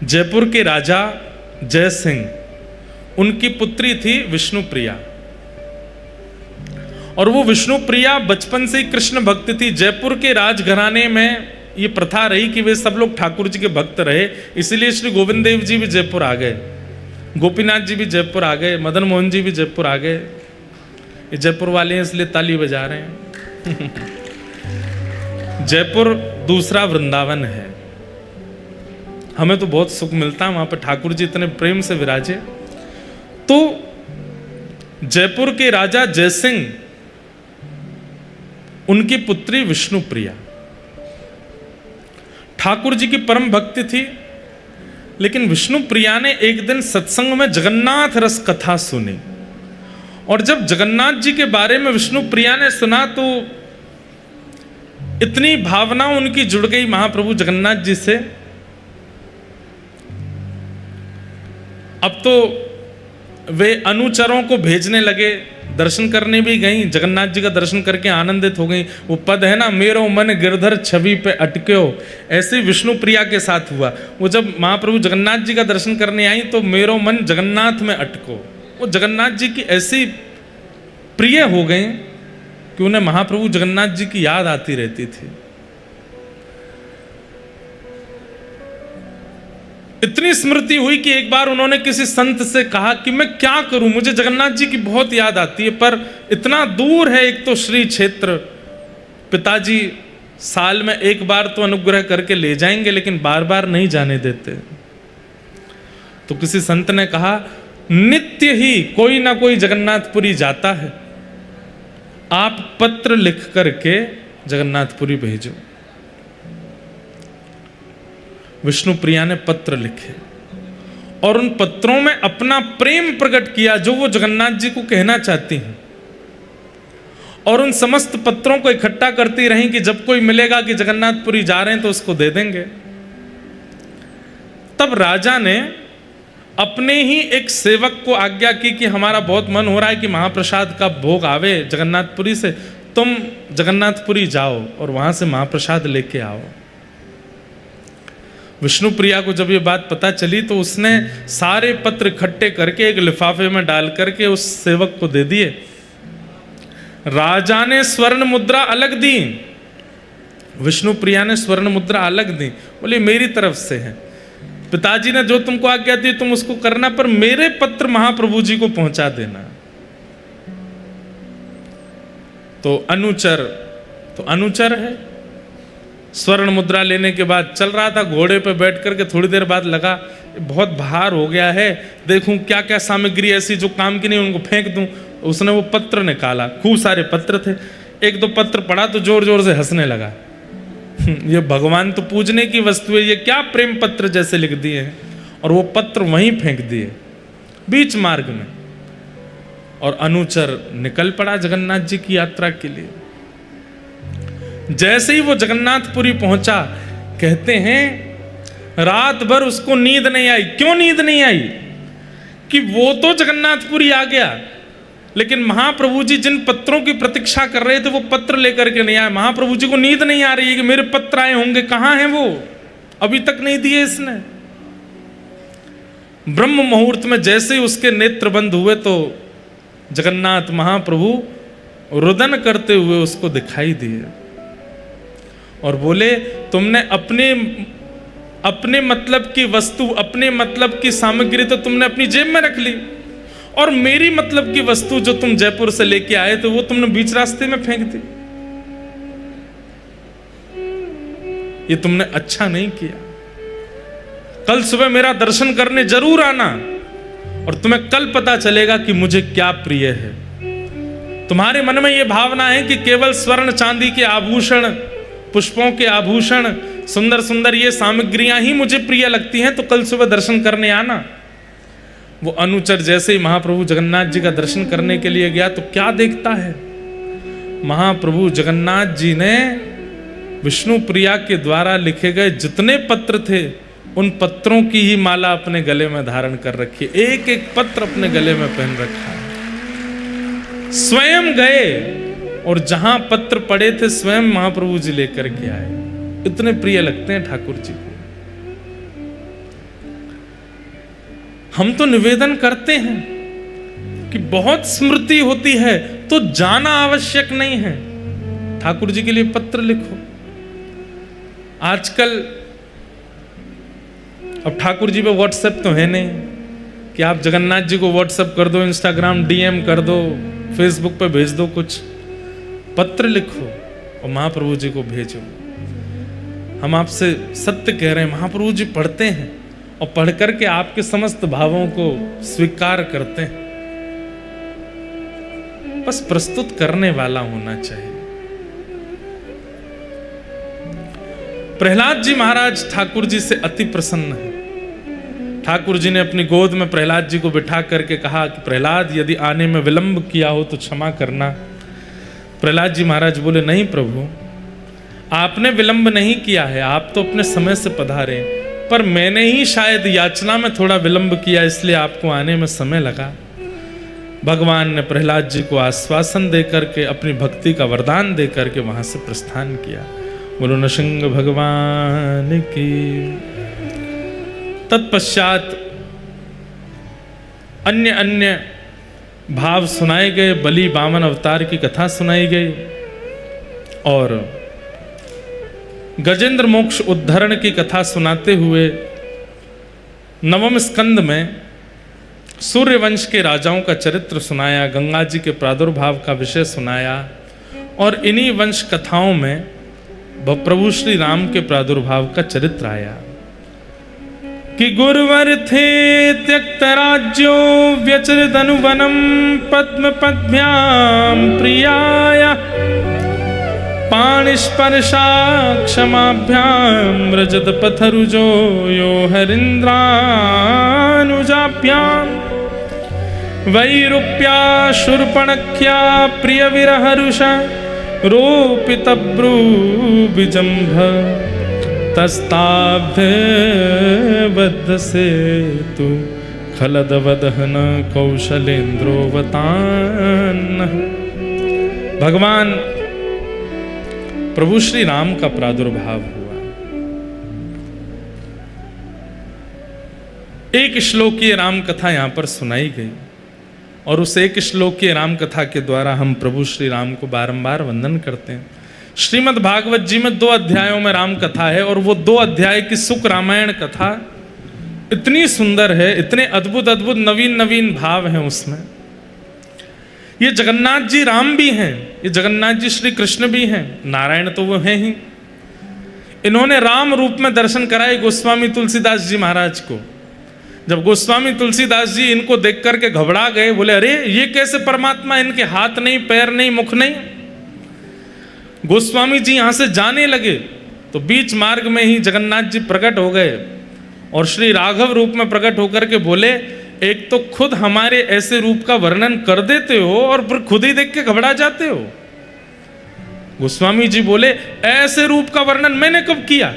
जयपुर के राजा जय सिंह, उनकी पुत्री थी विष्णु प्रिया। और वो विष्णु प्रिया बचपन से ही कृष्ण भक्त थी। जयपुर के राजघराने में ये प्रथा रही कि वे सब लोग ठाकुर जी के भक्त रहे, इसलिए श्री गोविंद देव जी भी जयपुर आ गए, गोपीनाथ जी भी जयपुर आ गए, मदन मोहन जी भी जयपुर आ गए। ये जयपुर वाले हैं इसलिए ताली बजा रहे हैं। जयपुर दूसरा वृंदावन है। हमें तो बहुत सुख मिलता है वहां पर, ठाकुर जी इतने प्रेम से विराजे। तो जयपुर के राजा जयसिंह, उनकी पुत्री विष्णु प्रिया ठाकुर जी की परम भक्ति थी। लेकिन विष्णु प्रिया ने एक दिन सत्संग में जगन्नाथ रस कथा सुनी, और जब जगन्नाथ जी के बारे में विष्णु प्रिया ने सुना तो इतनी भावना उनकी जुड़ गई महाप्रभु जगन्नाथ जी से। अब तो वे अनुचरों को भेजने लगे, दर्शन करने भी गई, जगन्नाथ जी का दर्शन करके आनंदित हो गई। वो पद है ना, मेरो मन गिरधर छवि पे अटक्यो, ऐसे विष्णु प्रिया के साथ हुआ। वो जब महाप्रभु जगन्नाथ जी का दर्शन करने आई तो मेरो मन जगन्नाथ में अटको। वो जगन्नाथ जी की ऐसी प्रिय हो गई कि उन्हें महाप्रभु जगन्नाथ जी की याद आती रहती थी। इतनी स्मृति हुई कि एक बार उन्होंने किसी संत से कहा कि मैं क्या करूं, मुझे जगन्नाथ जी की बहुत याद आती है, पर इतना दूर है एक तो श्री क्षेत्र, पिताजी साल में एक बार तो अनुग्रह करके ले जाएंगे लेकिन बार बार नहीं जाने देते। तो किसी संत ने कहा, नित्य ही कोई ना कोई जगन्नाथपुरी जाता है, आप पत्र लिख करके जगन्नाथपुरी भेजो। विष्णु प्रिया ने पत्र लिखे और उन पत्रों में अपना प्रेम प्रकट किया जो वो जगन्नाथ जी को कहना चाहती हैं, और उन समस्त पत्रों को इकट्ठा करती रहीं कि जब कोई मिलेगा कि जगन्नाथपुरी जा रहे हैं तो उसको दे देंगे। तब राजा ने अपने ही एक सेवक को आज्ञा की कि हमारा बहुत मन हो रहा है कि महाप्रसाद का भोग आवे जगन्नाथपुरी से, तुम जगन्नाथपुरी जाओ और वहां से महाप्रसाद लेके आओ। विष्णु प्रिया को जब ये बात पता चली तो उसने सारे पत्र इकट्ठे करके एक लिफाफे में डाल करके उस सेवक को दे दिए। राजा ने स्वर्ण मुद्रा अलग दी, विष्णु प्रिया ने स्वर्ण मुद्रा अलग दी, बोले मेरी तरफ से है, पिताजी ने जो तुमको आज्ञा दी तुम उसको करना, पर मेरे पत्र महाप्रभु जी को पहुंचा देना। तो अनुचर है। स्वर्ण मुद्रा लेने के बाद चल रहा था घोड़े पे बैठ करके, थोड़ी देर बाद लगा बहुत भार हो गया है, देखूं क्या क्या सामग्री ऐसी जो काम की नहीं उनको फेंक दूं। उसने वो पत्र निकाला, खूब सारे पत्र थे, एक दो पत्र पढ़ा तो जोर जोर से हंसने लगा। ये भगवान तो पूजने की वस्तु है, ये क्या प्रेम पत्र जैसे लिख दिए हैं, और वो पत्र वहीं फेंक दिए बीच मार्ग में। और अनुचर निकल पड़ा जगन्नाथ जी की यात्रा के लिए। जैसे ही वो जगन्नाथपुरी पहुंचा, कहते हैं रात भर उसको नींद नहीं आई। क्यों नींद नहीं आई? कि वो तो जगन्नाथपुरी आ गया, लेकिन महाप्रभु जी जिन पत्रों की प्रतीक्षा कर रहे थे वो पत्र लेकर के नहीं आए। महाप्रभु जी को नींद नहीं आ रही है कि मेरे पत्र आए होंगे, कहां हैं वो, अभी तक नहीं दिए इसने। ब्रह्म मुहूर्त में जैसे ही उसके नेत्र बंद हुए तो जगन्नाथ महाप्रभु रुदन करते हुए उसको दिखाई दिए और बोले तुमने अपने मतलब की वस्तु, अपने मतलब की सामग्री तो तुमने अपनी जेब में रख ली, और मेरी मतलब की वस्तु जो तुम जयपुर से लेके आए थे वो तुमने बीच रास्ते में फेंक दी। ये तुमने अच्छा नहीं किया। कल सुबह मेरा दर्शन करने जरूर आना, और तुम्हें कल पता चलेगा कि मुझे क्या प्रिय है। तुम्हारे मन में यह भावना है कि केवल स्वर्ण चांदी के आभूषण, पुष्पों के आभूषण, सुंदर सुंदर ये सामग्रियां ही मुझे प्रिय लगती हैं, तो कल सुबह दर्शन करने आना। वो अनुचर जैसे ही महाप्रभु जगन्नाथ जी का दर्शन करने के लिए गया तो क्या देखता है, महाप्रभु जगन्नाथ जी ने विष्णु प्रिया के द्वारा लिखे गए जितने पत्र थे उन पत्रों की ही माला अपने गले में धारण कर रखी, एक एक पत्र अपने गले में पहन रखा है। स्वयं गए और जहां पत्र पड़े थे स्वयं महाप्रभु जी लेकर के आए। इतने प्रिय लगते हैं ठाकुर जी को। हम तो निवेदन करते हैं कि बहुत स्मृति होती है तो जाना आवश्यक नहीं है, ठाकुर जी के लिए पत्र लिखो। आजकल अब ठाकुर जी पे व्हाट्सएप तो है नहीं कि आप जगन्नाथ जी को व्हाट्सएप कर दो, इंस्टाग्राम डीएम कर दो, फेसबुक पे भेज दो, कुछ पत्र लिखो और महाप्रभु जी को भेजो। हम आपसे सत्य कह रहे हैं, महाप्रभु जी पढ़ते हैं और पढ़ करके आपके समस्त भावों को स्वीकार करते हैं। बस प्रस्तुत करने वाला होना चाहिए। प्रहलाद जी महाराज ठाकुर जी से अति प्रसन्न है। ठाकुर जी ने अपनी गोद में प्रहलाद जी को बिठा करके कहा कि प्रहलाद यदि आने में विलंब किया हो तो क्षमा करना। प्रहलाद जी महाराज बोले नहीं प्रभु, आपने विलंब नहीं किया है, आप तो अपने समय से पधारे, पर मैंने ही शायद याचना में थोड़ा विलंब किया, इसलिए आपको आने में समय लगा। भगवान ने प्रहलाद जी को आश्वासन देकर के, अपनी भक्ति का वरदान देकर के वहां से प्रस्थान किया। बोलो नृसिंह भगवान की। तत्पश्चात अन्य अन्य भाव सुनाए गए, बलि वामन अवतार की कथा सुनाई गई और गजेंद्र मोक्ष उद्धरण की कथा सुनाते हुए नवम स्कंद में सूर्यवंश के राजाओं का चरित्र सुनाया, गंगा जी के प्रादुर्भाव का विषय सुनाया और इन्हीं वंश कथाओं में प्रभु श्री राम के प्रादुर्भाव का चरित्र आया कि गुरुवर थे त्यक्त राज्यो व्यचरित अनुवनम पद्म पद्भ्याम प्रियाया पाणिस्पर्शा क्षमाभ्याम रजत पथरुजो यो हरिन्द्रानुजाभ्याम वैरूप्या शूर्पणख्या प्रिय विरहरुष रोपितब्रूबिजम्भ तस्ताब्धे सेतु खलदवदहन कौशलेन्द्रोवतान। भगवान प्रभु श्री राम का प्रादुर्भाव हुआ। एक श्लोकीय राम कथा यहां पर सुनाई गई और उस एक श्लोकीय राम कथा के द्वारा हम प्रभु श्री राम को बारंबार वंदन करते हैं। श्रीमद् भागवत जी में 2 अध्यायों में राम कथा है और वो 2 अध्याय की सुख रामायण कथा इतनी सुंदर है, इतने अद्भुत अद्भुत नवीन नवीन भाव हैं उसमें। ये जगन्नाथ जी राम भी हैं, ये जगन्नाथ जी श्री कृष्ण भी हैं, नारायण तो वो हैं ही। इन्होंने राम रूप में दर्शन कराए गोस्वामी तुलसीदास जी महाराज को। जब गोस्वामी तुलसीदास जी इनको देख करके घबरा गए, बोले अरे ये कैसे परमात्मा, इनके हाथ नहीं, पैर नहीं, मुख नहीं। गोस्वामी जी यहां से जाने लगे तो बीच मार्ग में ही जगन्नाथ जी प्रकट हो गए और श्री राघव रूप में प्रकट होकर के बोले, एक तो खुद हमारे ऐसे रूप का वर्णन कर देते हो और फिर खुद ही देख के घबरा जाते हो। गोस्वामी जी बोले, ऐसे रूप का वर्णन मैंने कब किया?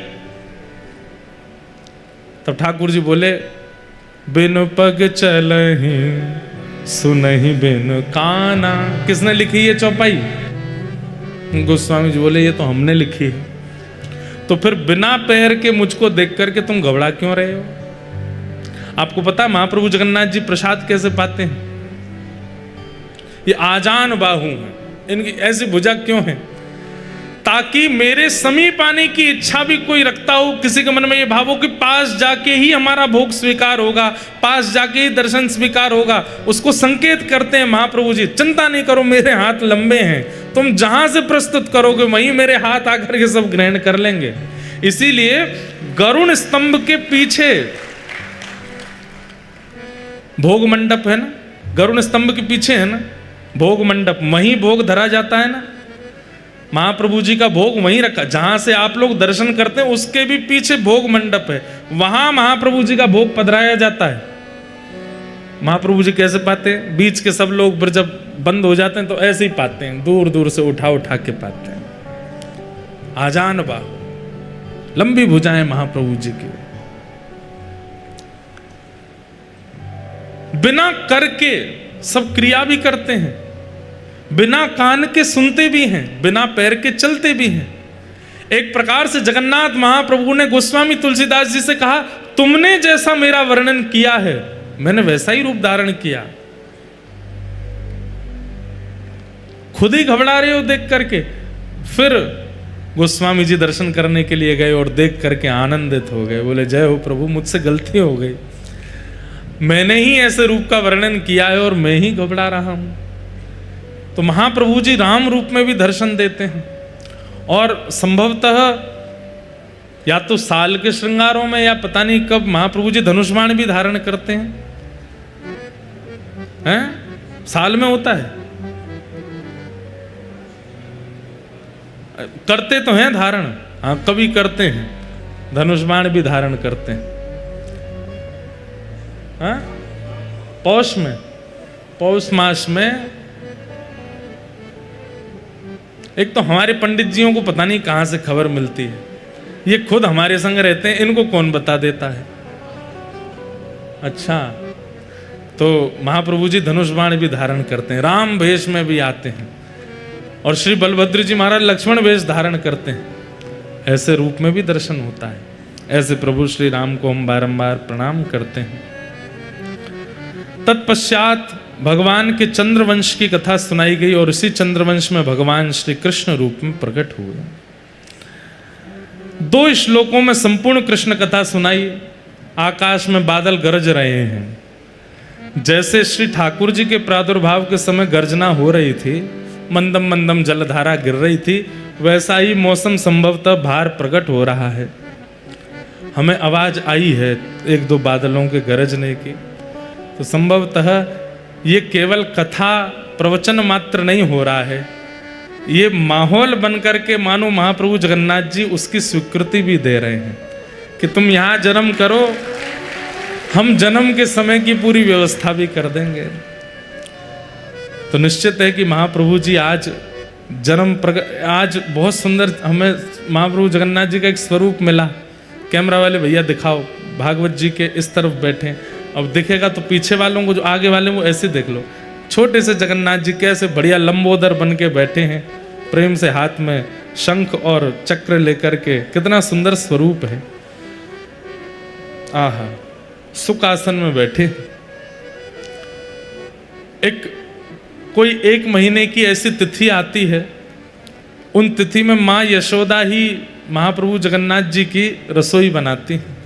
तब ठाकुर जी बोले, बिन पग चलहि सुनहि बिन काना। किसने लिखी ये चौपाई? गोस्वामी जी बोले, ये तो हमने लिखी है। तो फिर बिना पैर के मुझको देख करके तुम घबरा क्यों रहे हो? आपको पता है महाप्रभु जगन्नाथ जी प्रसाद कैसे पाते हैं? ये आजान बाहु हैं, इनकी ऐसी भुजा क्यों है? ताकि मेरे समीप आने की इच्छा भी कोई रखता हो, किसी के मन में ये भाव हो कि पास जाके ही हमारा भोग स्वीकार होगा, पास जाके ही दर्शन स्वीकार होगा, उसको संकेत करते हैं महाप्रभु जी, चिंता नहीं करो, मेरे हाथ लंबे हैं, तुम जहां से प्रस्तुत करोगे वहीं मेरे हाथ आकर के सब ग्रहण कर लेंगे। इसीलिए गरुण स्तंभ के पीछे भोग मंडप है ना, गरुण स्तंभ के पीछे है ना भोग मंडप, वहीं भोग धरा जाता है ना। महाप्रभु जी का भोग वहीं रखा, जहां से आप लोग दर्शन करते हैं उसके भी पीछे भोग मंडप है, वहां महाप्रभु जी का भोग पधराया जाता है। महाप्रभु जी कैसे पाते हैं? बीच के सब लोग फिर जब बंद हो जाते हैं तो ऐसे ही पाते हैं, दूर दूर से उठा उठा के पाते हैं। आजान बाहु, लंबी भुजाएं महाप्रभु जी की। बिना करके सब क्रिया भी करते हैं, बिना कान के सुनते भी हैं, बिना पैर के चलते भी हैं। एक प्रकार से जगन्नाथ महाप्रभु ने गोस्वामी तुलसीदास जी से कहा, तुमने जैसा मेरा वर्णन किया है मैंने वैसा ही रूप धारण किया। खुद ही घबरा रहे हो देख करके। फिर गोस्वामी जी दर्शन करने के लिए गए और देख करके आनंदित हो गए, बोले जय हो प्रभु, मुझसे गलती हो गई, मैंने ही ऐसे रूप का वर्णन किया है और मैं ही घबरा रहा हूं। तो महाप्रभु जी राम रूप में भी दर्शन देते हैं और संभवतः या तो साल के श्रृंगारों में या पता नहीं कब महाप्रभु जी धनुष बाण भी धारण करते हैं? साल में होता है, करते तो हैं धारण, हाँ कभी करते हैं, धनुष बाण भी धारण करते हैं। हाँ? पौष में, पौष मास में एक तो हमारे पंडित जियों को पता नहीं कहां से खबर मिलती है, ये खुद हमारे संग रहते हैं, इनको कौन बता देता है? अच्छा, तो महाप्रभु जी धनुष बाण भी धारण करते हैं, राम वेश में भी आते हैं और श्री बलभद्र जी महाराज लक्ष्मण वेश धारण करते हैं, ऐसे रूप में भी दर्शन होता है। ऐसे प्रभु श्री राम को हम बारंबार प्रणाम करते हैं। तत्पश्चात भगवान के चंद्रवंश की कथा सुनाई गई और इसी चंद्रवंश में भगवान श्री कृष्ण रूप में प्रकट हुए। 2 श्लोकों में संपूर्ण कृष्ण कथा सुनाई। आकाश में बादल गरज रहे हैं, जैसे श्री ठाकुर जी के प्रादुर्भाव के समय गर्जना हो रही थी, मंदम मंदम जलधारा गिर रही थी, वैसा ही मौसम संभवतः बाहर प्रकट हो रहा है। हमें आवाज आई है 1-2 बादलों के गरजने की, तो संभवतः ये केवल कथा प्रवचन मात्र नहीं हो रहा है, ये माहौल बन करके मानो महाप्रभु जगन्नाथ जी उसकी स्वीकृति भी दे रहे हैं कि तुम यहाँ जन्म करो, हम जन्म के समय की पूरी व्यवस्था भी कर देंगे। तो निश्चित है कि महाप्रभु जी आज आज बहुत सुंदर हमें महाप्रभु जगन्नाथ जी का एक स्वरूप मिला। कैमरा वाले भैया दिखाओ, भागवत जी के इस तरफ बैठे, अब दिखेगा तो पीछे वालों को, जो आगे वाले वो ऐसे देख लो। छोटे से जगन्नाथ जी कैसे बढ़िया लंबोदर बन के बैठे हैं, प्रेम से हाथ में शंख और चक्र लेकर के, कितना सुंदर स्वरूप है। आहा, सुख आसन में बैठे। कोई 1 महीने की ऐसी तिथि आती है, उन तिथि में माँ यशोदा ही महाप्रभु जगन्नाथ जी की रसोई बनाती हैं।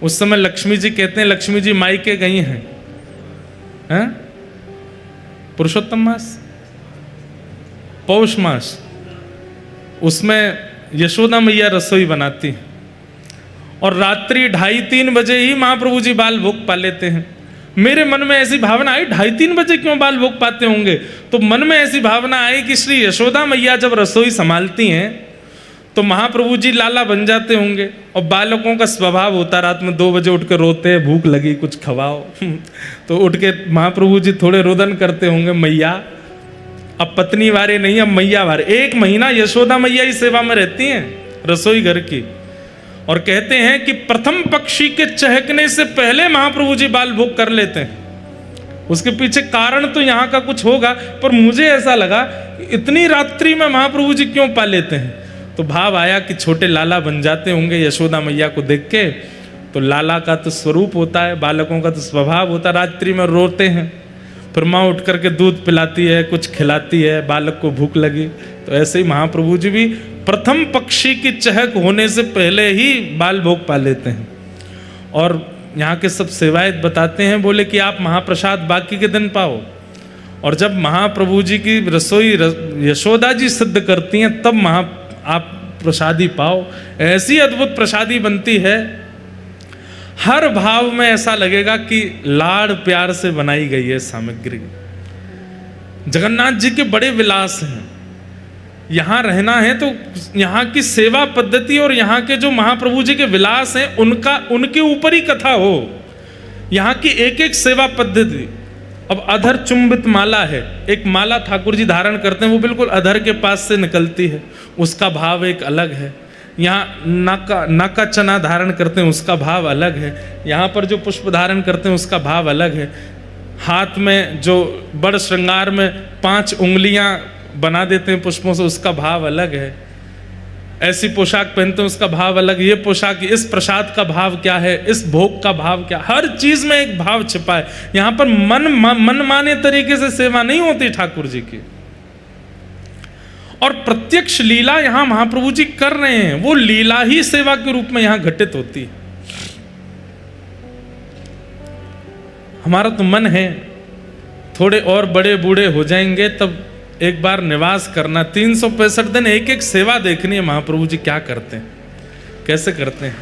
उस समय लक्ष्मी जी कहते हैं, लक्ष्मी जी मायके गई हैं, पुरुषोत्तम मास, पौष मास, उसमें यशोदा मैया रसोई बनाती हैं और रात्रि 2:30-3 बजे ही महाप्रभु जी बाल भोग पा लेते हैं। मेरे मन में ऐसी भावना आई, 2:30-3 बजे क्यों बाल भोग पाते होंगे? तो मन में ऐसी भावना आई कि श्री यशोदा मैया जब रसोई संभालती हैं तो महाप्रभु जी लाला बन जाते होंगे, और बालकों का स्वभाव होता रात में 2 बजे उठ कर रोते हैं, भूख लगी कुछ खवाओ तो उठ के महाप्रभु जी थोड़े रोदन करते होंगे, मैया अब पत्नी वारे नहीं, अब मैया वारे। 1 महीना यशोदा मैया ही सेवा में रहती हैं रसोई घर की। और कहते हैं कि प्रथम पक्षी के चहकने से पहले महाप्रभु जी बाल भोग कर लेते हैं। उसके पीछे कारण तो यहाँ का कुछ होगा, पर मुझे ऐसा लगा इतनी रात्रि में महाप्रभु जी क्यों पा लेते हैं? तो भाव आया कि छोटे लाला बन जाते होंगे यशोदा मैया को देख के। तो लाला का तो स्वरूप होता है, बालकों का तो स्वभाव होता है, रात्रि में रोते हैं, फिर माँ उठ करके दूध पिलाती है, कुछ खिलाती है, बालक को भूख लगी। तो ऐसे ही महाप्रभु जी भी प्रथम पक्षी की चहक होने से पहले ही बाल भोग पा लेते हैं। और यहाँ के सब सेवायत बताते हैं, बोले कि आप महाप्रसाद बाकी के दिन पाओ, और जब महाप्रभु जी की रसोई यशोदा जी सिद्ध करती हैं तब आप प्रसादी पाओ। ऐसी अद्भुत प्रसादी बनती है, हर भाव में ऐसा लगेगा कि लाड़ प्यार से बनाई गई है सामग्री। जगन्नाथ जी के बड़े विलास हैं, यहाँ रहना है तो यहाँ की सेवा पद्धति और यहाँ के जो महाप्रभु जी के विलास हैं उनके ऊपर ही कथा हो। यहाँ की एक एक सेवा पद्धति। अब अधर चुंबित माला है, एक माला ठाकुर जी धारण करते हैं, वो बिल्कुल अधर के पास से निकलती है, उसका भाव एक अलग है। यहाँ नाका चना धारण करते हैं, उसका भाव अलग है। यहाँ पर जो पुष्प धारण करते हैं उसका भाव अलग है। हाथ में जो बड़ श्रृंगार में 5 उंगलियां बना देते हैं पुष्पों से, उसका भाव अलग है। ऐसी पोशाक पहनते हैं, उसका भाव अलग। ये पोशाक, इस प्रसाद का भाव क्या है, इस भोग का भाव क्या, हर चीज में एक भाव छिपा है। यहाँ पर मन माने तरीके से सेवा नहीं होती ठाकुर जी की, और प्रत्यक्ष लीला यहाँ महाप्रभु जी कर रहे हैं, वो लीला ही सेवा के रूप में यहाँ घटित होती है। हमारा तो मन है थोड़े और बड़े बूढ़े हो जाएंगे तब एक बार निवास करना, 365 दिन एक एक सेवा देखनी है महाप्रभु जी क्या करते हैं, कैसे करते हैं।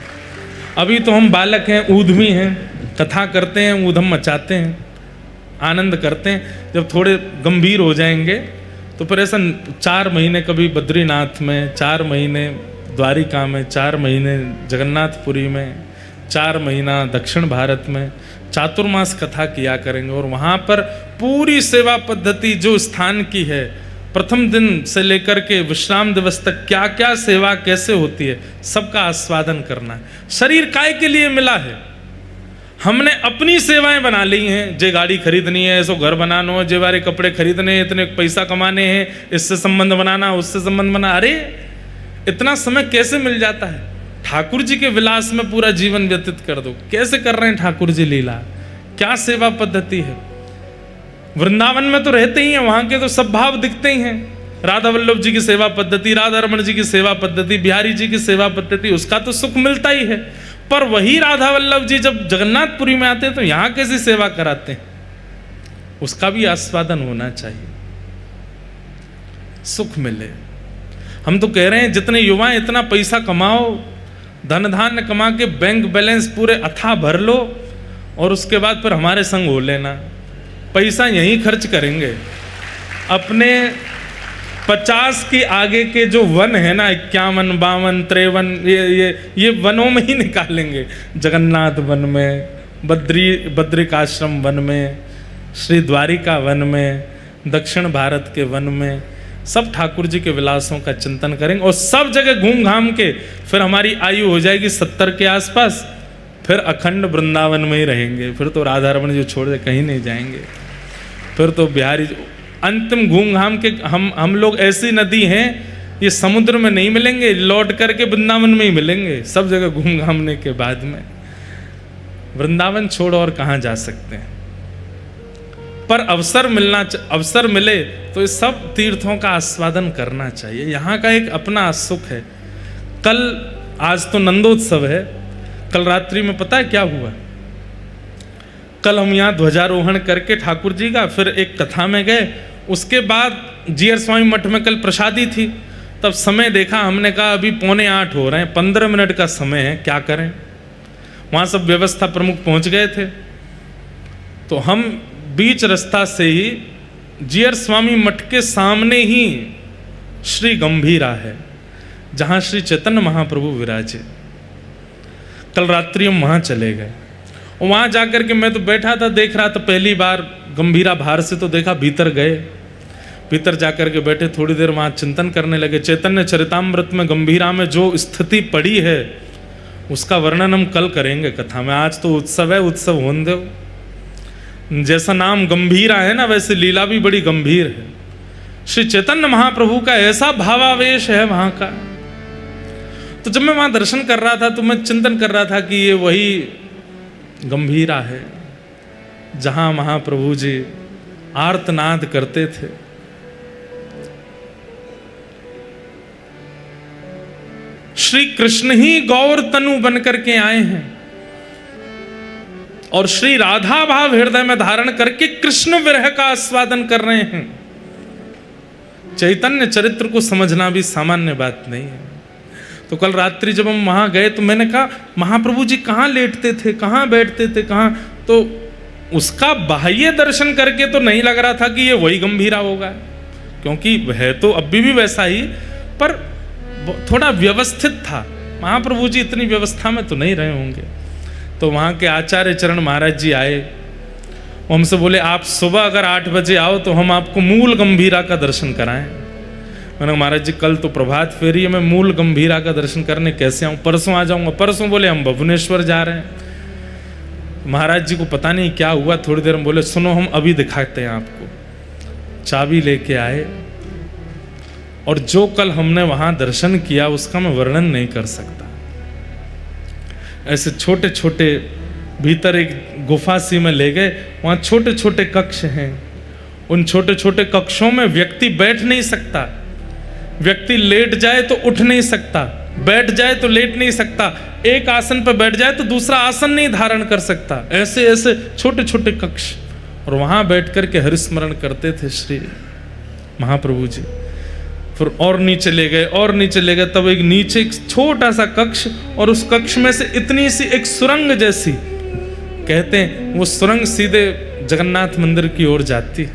अभी तो हम बालक हैं, ऊधमी हैं, कथा करते हैं, ऊधम मचाते हैं, आनंद करते हैं। जब थोड़े गंभीर हो जाएंगे तो फिर ऐसा 4 महीने कभी बद्रीनाथ में, 4 महीने द्वारिका में, 4 महीने जगन्नाथपुरी में, 4 महीना दक्षिण भारत में चातुर्मास कथा किया करेंगे। और वहाँ पर पूरी सेवा पद्धति जो स्थान की है, प्रथम दिन से लेकर के विश्राम दिवस तक क्या क्या सेवा कैसे होती है, सबका आस्वादन करना है। शरीर काय के लिए मिला है? हमने अपनी सेवाएं बना ली हैं। जे गाड़ी खरीदनी है, ऐसो घर बनाना है, जे बारे कपड़े खरीदने, इतने पैसा कमाने हैं, इससे संबंध बनाना, उससे संबंध बना। अरे इतना समय कैसे मिल जाता है? ठाकुर जी के विलास में पूरा जीवन व्यतीत कर दो। कैसे कर रहे हैं ठाकुर जी लीला, क्या सेवा पद्धति है। वृंदावन में तो रहते ही हैं, वहां के तो सब भाव दिखते ही हैं। राधा वल्लभ जी की सेवा पद्धति, राधा रमण जी की सेवा पद्धति, बिहारी जी की सेवा पद्धति, उसका तो सुख मिलता ही है। पर वही राधा वल्लभ जी जब जगन्नाथपुरी में आते हैं तो यहाँ कैसी सेवा कराते हैं, उसका भी आस्वादन होना चाहिए, सुख मिले। हम तो कह रहे हैं जितने युवा हैं इतना पैसा कमाओ, धन धान्य कमा के बैंक बैलेंस पूरे अथाह भर लो, और उसके बाद फिर हमारे संग हो लेना। पैसा यहीं खर्च करेंगे, 50 के आगे के जो वन है ना, 51, 52, 53, ये वनों में ही निकालेंगे। जगन्नाथ वन में, बद्रिकाश्रम वन में, श्री द्वारिका वन में, दक्षिण भारत के वन में, सब ठाकुर जी के विलासों का चिंतन करेंगे और सब जगह घूम घाम के फिर हमारी आयु हो जाएगी 70 के आसपास, फिर अखंड वृंदावन में ही रहेंगे। फिर तो राधा रमण जो छोड़ दे कहीं नहीं जाएंगे। फिर तो बिहारी अंतिम घूम घाम के हम लोग ऐसी नदी हैं, ये समुद्र में नहीं मिलेंगे, लौट करके वृंदावन में ही मिलेंगे। सब जगह घूम घामने के बाद में वृंदावन छोड़ और कहाँ जा सकते हैं। पर अवसर मिले तो इस सब तीर्थों का आस्वादन करना चाहिए। यहाँ का एक अपना सुख है। आज तो नंदोत्सव है, कल रात्रि में पता है क्या हुआ? कल हम यहाँ ध्वजारोहण करके ठाकुर जी का, फिर एक कथा में गए, उसके बाद जीयर स्वामी मठ में कल प्रसादी थी। तब समय देखा, हमने कहा अभी 7:45 हो रहे हैं, 15 मिनट का समय है, क्या करें। वहाँ सब व्यवस्था प्रमुख पहुँच गए थे, तो हम बीच रास्ता से ही जीयर स्वामी मठ के सामने ही श्री गंभीरा है, जहाँ श्री चैतन्य महाप्रभु विराजे। कल रात्रि हम वहाँ चले गए। वहाँ जाकर के मैं तो बैठा था, देख रहा था, पहली बार गंभीरा बाहर से तो देखा, भीतर गए, भीतर जाकर के बैठे, थोड़ी देर वहाँ चिंतन करने लगे। चैतन्य चरितामृत में गंभीरा में जो स्थिति पड़ी है उसका वर्णन हम कल करेंगे कथा में। आज तो उत्सव है, उत्सव होने दो। जैसा नाम गंभीरा है ना, वैसे लीला भी बड़ी गंभीर है। श्री चैतन्य महाप्रभु का ऐसा भावावेश है वहाँ का। तो जब मैं वहाँ दर्शन कर रहा था तो मैं चिंतन कर रहा था कि ये वही गंभीरा है जहाँ महाप्रभु जी आर्तनाद करते थे। श्री कृष्ण ही गौर तनु बनकर के आए हैं और श्री राधा भाव हृदय में धारण करके कृष्ण विरह का आस्वादन कर रहे हैं। चैतन्य चरित्र को समझना भी सामान्य बात नहीं है। तो कल रात्रि जब हम वहां गए तो मैंने कहा, महाप्रभु जी कहाँ लेटते थे, कहाँ बैठते थे, कहाँ, तो उसका बाह्य दर्शन करके तो नहीं लग रहा था कि ये वही गंभीरा होगा, क्योंकि वह तो अभी भी वैसा ही, पर थोड़ा व्यवस्थित था। महाप्रभु जी इतनी व्यवस्था में तो नहीं रहे होंगे। तो वहाँ के आचार्य चरण महाराज जी आए, वो हमसे बोले, आप सुबह अगर 8 बजे आओ तो हम आपको मूल गंभीरा का दर्शन कराएं। मैंने, महाराज जी कल तो प्रभात फेरी है, मैं मूल गंभीरा का दर्शन करने कैसे आऊँ? परसों आ जाऊँगा। परसों बोले हम भुवनेश्वर जा रहे हैं। महाराज जी को पता नहीं क्या हुआ, थोड़ी देर में बोले, सुनो हम अभी दिखाते हैं आपको। चाबी लेके आए और जो कल हमने वहाँ दर्शन किया उसका मैं वर्णन नहीं कर सकता। ऐसे छोटे छोटे भीतर एक गुफा सी में ले गए, वहाँ छोटे छोटे कक्ष हैं। उन छोटे छोटे कक्षों में व्यक्ति बैठ नहीं सकता, व्यक्ति लेट जाए तो उठ नहीं सकता, बैठ जाए तो लेट नहीं सकता, एक आसन पर बैठ जाए तो दूसरा आसन नहीं धारण कर सकता। ऐसे ऐसे छोटे छोटे कक्ष, और वहाँ बैठ कर के हरिस्मरण करते थे श्री महाप्रभु जी। फिर और नीचे ले गए और नीचे ले गए, तब एक नीचे एक छोटा सा कक्ष, और उस कक्ष में से इतनी सी एक सुरंग जैसी, कहते हैं वो सुरंग सीधे जगन्नाथ मंदिर की ओर जाती है।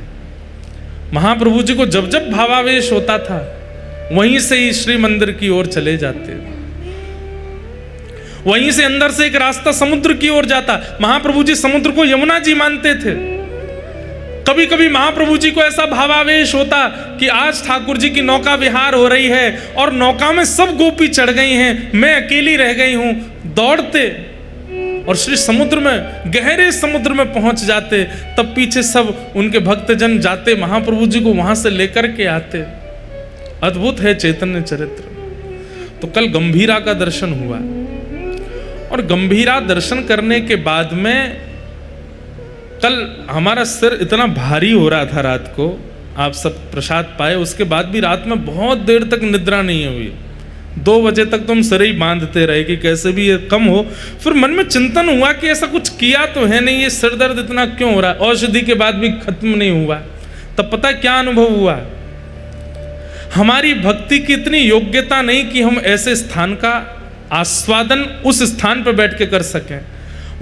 महाप्रभु जी को जब जब भावावेश होता था वहीं से ही श्री मंदिर की ओर चले जाते, वहीं से अंदर से एक रास्ता समुद्र की ओर जाता। महाप्रभु जी समुद्र को यमुना जी मानते थे। कभी कभी महाप्रभु जी को ऐसा भावावेश होता कि आज ठाकुर जी की नौका विहार हो रही है और नौका में सब गोपी चढ़ गई हैं, मैं अकेली रह गई हूं। दौड़ते और श्री समुद्र में, गहरे समुद्र में पहुंच जाते। तब पीछे सब उनके भक्तजन जाते, महाप्रभु जी को वहां से लेकर के आते। अद्भुत है चैतन्य चरित्र। तो कल गंभीरा का दर्शन हुआ, और गंभीरा दर्शन करने के बाद में कल हमारा सिर इतना भारी हो रहा था रात को। आप सब प्रसाद पाए, उसके बाद भी रात में बहुत देर तक निद्रा नहीं हुई। 2 बजे तक तो हम सिर ही बांधते रहे कि कैसे भी ये कम हो। फिर मन में चिंतन हुआ कि ऐसा कुछ किया तो है नहीं, ये सिर दर्द इतना क्यों हो रहा है, औषधि के बाद भी खत्म नहीं हुआ। तब पता क्या अनुभव हुआ, हमारी भक्ति की इतनी योग्यता नहीं कि हम ऐसे स्थान का आस्वादन उस स्थान पर बैठ के कर सकें।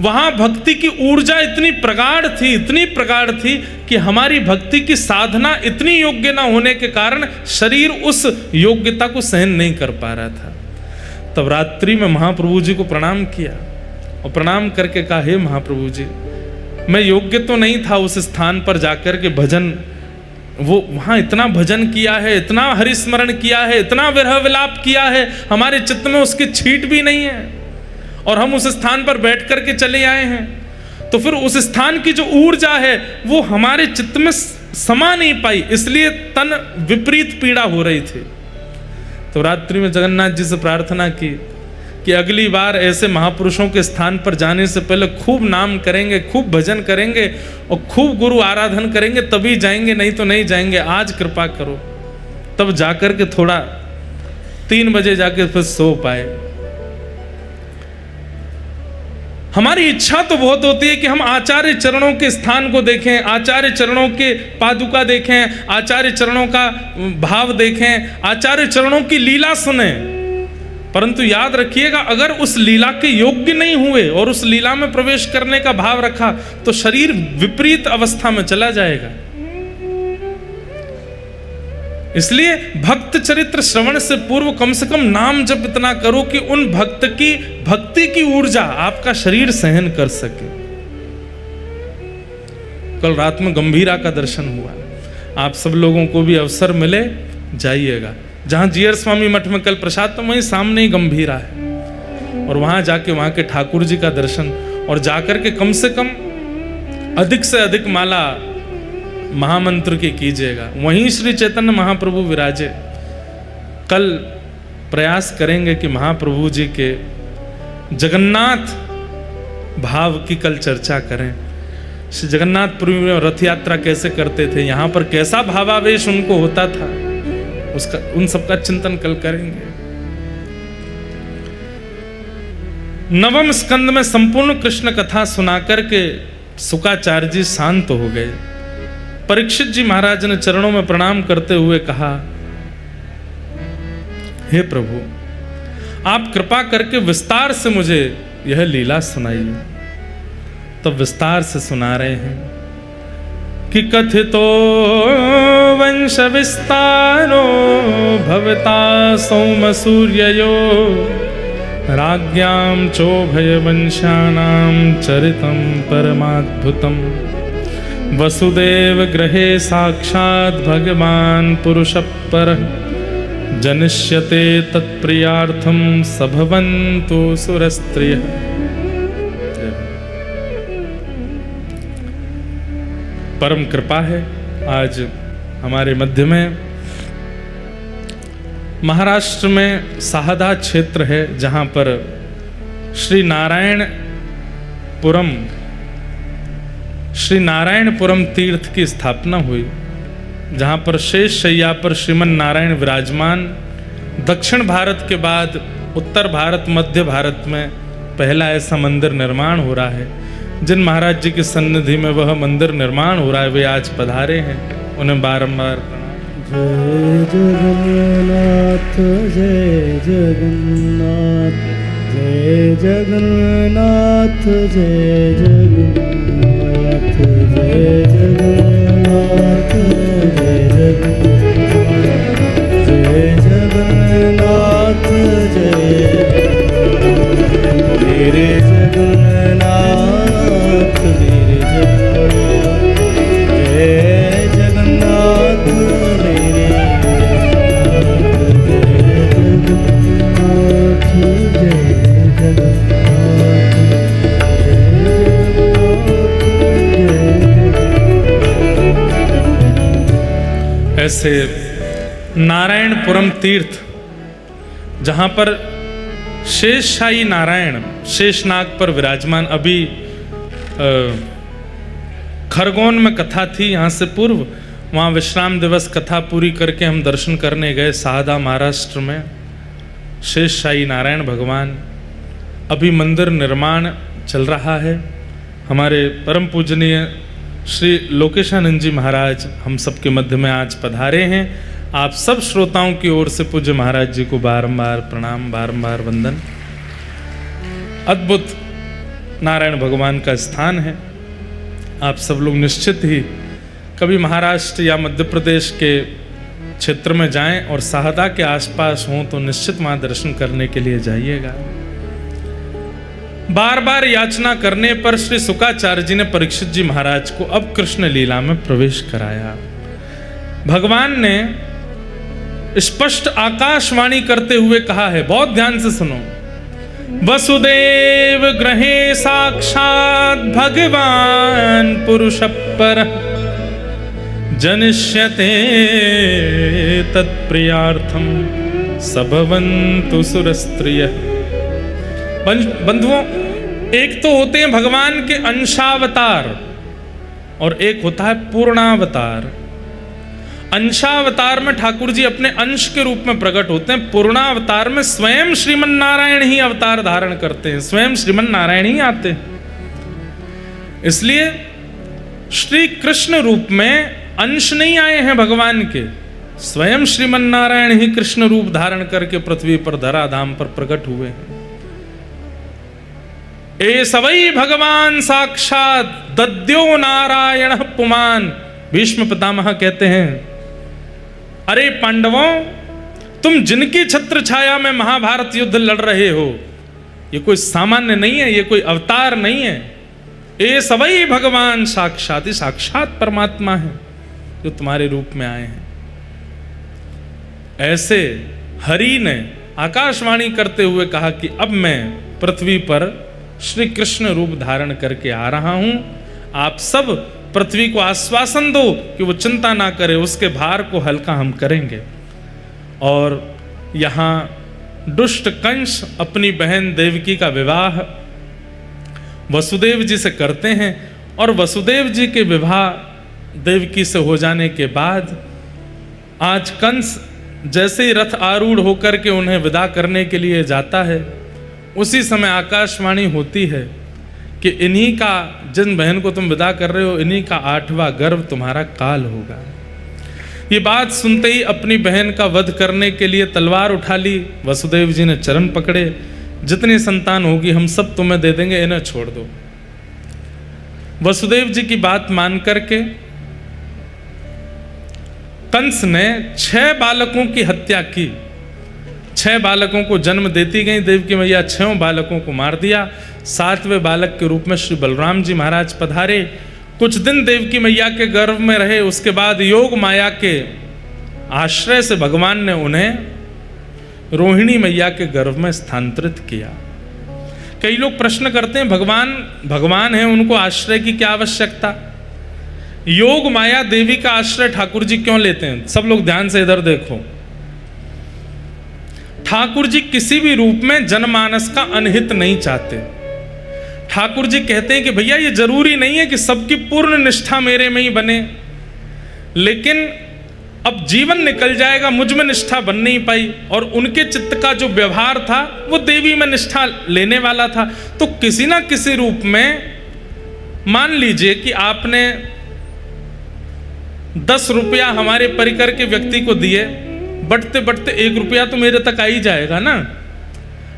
वहां भक्ति की ऊर्जा इतनी प्रगाढ़ थी कि हमारी भक्ति की साधना इतनी योग्य ना होने के कारण शरीर उस योग्यता को सहन नहीं कर पा रहा था। तब रात्रि में महाप्रभु जी को प्रणाम किया और प्रणाम करके कहा, हे महाप्रभु जी, मैं योग्य तो नहीं था उस स्थान पर जाकर के भजन, वो वहां इतना भजन किया है, इतना हरिस्मरण किया है, इतना विरह विलाप किया है, हमारे चित्त में उसकी छींट भी नहीं है और हम उस स्थान पर बैठ करके चले आए हैं। तो फिर उस स्थान की जो ऊर्जा है वो हमारे चित्त में समा नहीं पाई, इसलिए तन विपरीत पीड़ा हो रही थी। तो रात्रि में जगन्नाथ जी से प्रार्थना की कि अगली बार ऐसे महापुरुषों के स्थान पर जाने से पहले खूब नाम करेंगे, खूब भजन करेंगे और खूब गुरु आराधन करेंगे, तभी जाएंगे, नहीं तो नहीं जाएंगे। आज कृपा करो। तब जाकर के थोड़ा 3 बजे जाके फिर सो पाए। हमारी इच्छा तो बहुत होती है कि हम आचार्य चरणों के स्थान को देखें, आचार्य चरणों के पादुका देखें, आचार्य चरणों का भाव देखें, आचार्य चरणों की लीला सुनें। परंतु याद रखिएगा, अगर उस लीला के योग्य नहीं हुए और उस लीला में प्रवेश करने का भाव रखा तो शरीर विपरीत अवस्था में चला जाएगा। इसलिए भक्त चरित्र श्रवण से पूर्व कम से कम नाम जप इतना करो कि उन भक्त की भक्ति की ऊर्जा आपका शरीर सहन कर सके। कल रात में गंभीरा का दर्शन हुआ, आप सब लोगों को भी अवसर मिले जाइएगा। जहां जीयर स्वामी मठ में कल प्रसाद, तो वहीं सामने ही गंभीरा है, और वहां जाके वहां के ठाकुर जी का दर्शन और जाकर के कम से कम अधिक से अधिक माला महामंत्र की कीजिएगा। वहीं श्री चैतन्य महाप्रभु विराजे। कल प्रयास करेंगे कि महाप्रभु जी के जगन्नाथ भाव की कल चर्चा करें। श्री जगन्नाथपुरी में रथ यात्रा कैसे करते थे, यहाँ पर कैसा भावावेश उनको होता था, उसका उन सबका चिंतन कल करेंगे। 9वें स्कंद में संपूर्ण कृष्ण कथा सुनाकर के शुकाचार्य जी शांत हो गए। परीक्षित जी महाराज ने चरणों में प्रणाम करते हुए कहा, हे प्रभु, आप कृपा करके विस्तार से मुझे यह लीला सुनाइए। तब विस्तार से सुना रहे हैं कि कथितो वंश विस्तारो भवता सोम सूर्ययो राज्ञां चोभय वंशानां चरितं परमाद्भुतम् वसुदेव गृहे साक्षात् भगवान् पुरुषः परः जनिष्यते तत्प्रियार्थं सभवन्तु सुरस्त्रियः। परम कृपा है, आज हमारे मध्य में महाराष्ट्र में साहदा क्षेत्र है, जहाँ पर श्री नारायणपुरम तीर्थ की स्थापना हुई, जहाँ पर शेष शैया पर श्रीमन नारायण विराजमान। दक्षिण भारत के बाद उत्तर भारत, मध्य भारत में पहला ऐसा मंदिर निर्माण हो रहा है। जिन महाराज जी की सन्निधि में वह मंदिर निर्माण हो रहा है, वे आज पधारे हैं, उन्हें बारंबार जय जगन्नाथ जय जगन्नाथ जय जगन्नाथ जय जगन्नाथ जय जगन्नाथ जय जगन्नाथ जय मेरे जगन्नाथ मेरे जगन्नाथ ऐसे नारायणपुरम तीर्थ, जहाँ पर शेषशाही नारायण शेषनाग पर विराजमान। अभी खरगोन में कथा थी, यहाँ से पूर्व वहाँ विश्राम दिवस कथा पूरी करके हम दर्शन करने गए साहदा महाराष्ट्र में। शेषशाही नारायण भगवान, अभी मंदिर निर्माण चल रहा है। हमारे परम पूजनीय श्री लोकेशानंद जी महाराज हम सबके मध्य में आज पधारे हैं। आप सब श्रोताओं की ओर से पूज्य महाराज जी को बारंबार प्रणाम, बारंबार वंदन। अद्भुत नारायण भगवान का स्थान है। आप सब लोग निश्चित ही कभी महाराष्ट्र या मध्य प्रदेश के क्षेत्र में जाएं और साहदा के आसपास हों तो निश्चित वहां दर्शन करने के लिए जाइएगा। बार बार याचना करने पर श्री शुकाचार्य जी ने परीक्षित जी महाराज को अब कृष्ण लीला में प्रवेश कराया। भगवान ने स्पष्ट आकाशवाणी करते हुए कहा है, बहुत ध्यान से सुनो। वसुदेव गृहे साक्षात भगवान पुरुष पर जनिष्यते तत्प्रियार्थम सबवन्तु सुरस्त्रिय। बंधुओं, एक तो होते हैं भगवान के अंशावतार और एक होता है पूर्णावतार। अंशावतार में ठाकुर जी अपने अंश के रूप में प्रकट होते हैं। पूर्णावतार में स्वयं श्रीमन नारायण ही अवतार धारण करते हैं, स्वयं श्रीमन नारायण ही आते हैं। इसलिए श्री कृष्ण रूप में अंश नहीं आए हैं भगवान के, स्वयं श्रीमन नारायण ही कृष्ण रूप धारण करके पृथ्वी पर धराधाम पर प्रकट हुए हैं। ए सवै भगवान साक्षात दद्यो नारायण पुमान। भीष्म पितामह कहते हैं, अरे पांडवों, तुम जिनकी छत्र छाया में महाभारत युद्ध लड़ रहे हो, ये कोई सामान्य नहीं है, ये कोई अवतार नहीं है। ए सवै भगवान साक्षात, साक्षात परमात्मा है जो तुम्हारे रूप में आए हैं। ऐसे हरि ने आकाशवाणी करते हुए कहा कि अब मैं पृथ्वी पर श्री कृष्ण रूप धारण करके आ रहा हूं। आप सब पृथ्वी को आश्वासन दो कि वो चिंता ना करे, उसके भार को हल्का हम करेंगे। और यहाँ दुष्ट कंस अपनी बहन देवकी का विवाह वसुदेव जी से करते हैं और वसुदेव जी के विवाह देवकी से हो जाने के बाद आज कंस जैसे ही रथ आरूढ़ होकर के उन्हें विदा करने के लिए जाता है, उसी समय आकाशवाणी होती है कि इन्हीं का, जिन बहन को तुम विदा कर रहे हो, इन्हीं का 8वां गर्भ तुम्हारा काल होगा। ये बात सुनते ही अपनी बहन का वध करने के लिए तलवार उठा ली। वसुदेव जी ने चरण पकड़े, जितनी संतान होगी हम सब तुम्हें दे देंगे, इन्हें छोड़ दो। वसुदेव जी की बात मान करके कंस ने 6 बालकों की हत्या की। 6 बालकों को जन्म देती गई देवकी मैया, 6 बालकों को मार दिया। 7वें बालक के रूप में श्री बलराम जी महाराज पधारे। कुछ दिन देवकी मैया के गर्भ में रहे, उसके बाद योग माया के आश्रय से भगवान ने उन्हें रोहिणी मैया के गर्भ में स्थानांतरित किया। कई लोग प्रश्न करते हैं, भगवान है, उनको आश्रय की क्या आवश्यकता? योग माया देवी का आश्रय ठाकुर जी क्यों लेते हैं? सब लोग ध्यान से इधर देखो। ठाकुर जी किसी भी रूप में जनमानस का अनहित नहीं चाहते। ठाकुर जी कहते हैं कि भैया ये जरूरी नहीं है कि सबकी पूर्ण निष्ठा मेरे में ही बने, लेकिन अब जीवन निकल जाएगा, मुझ में निष्ठा बन नहीं पाई, और उनके चित्त का जो व्यवहार था वो देवी में निष्ठा लेने वाला था। तो किसी ना किसी रूप में मान लीजिए कि आपने 10 रुपया हमारे परिकर के व्यक्ति को दिए, बढ़ते बढ़ते 1 रुपया तो मेरे तक आ ही जाएगा ना।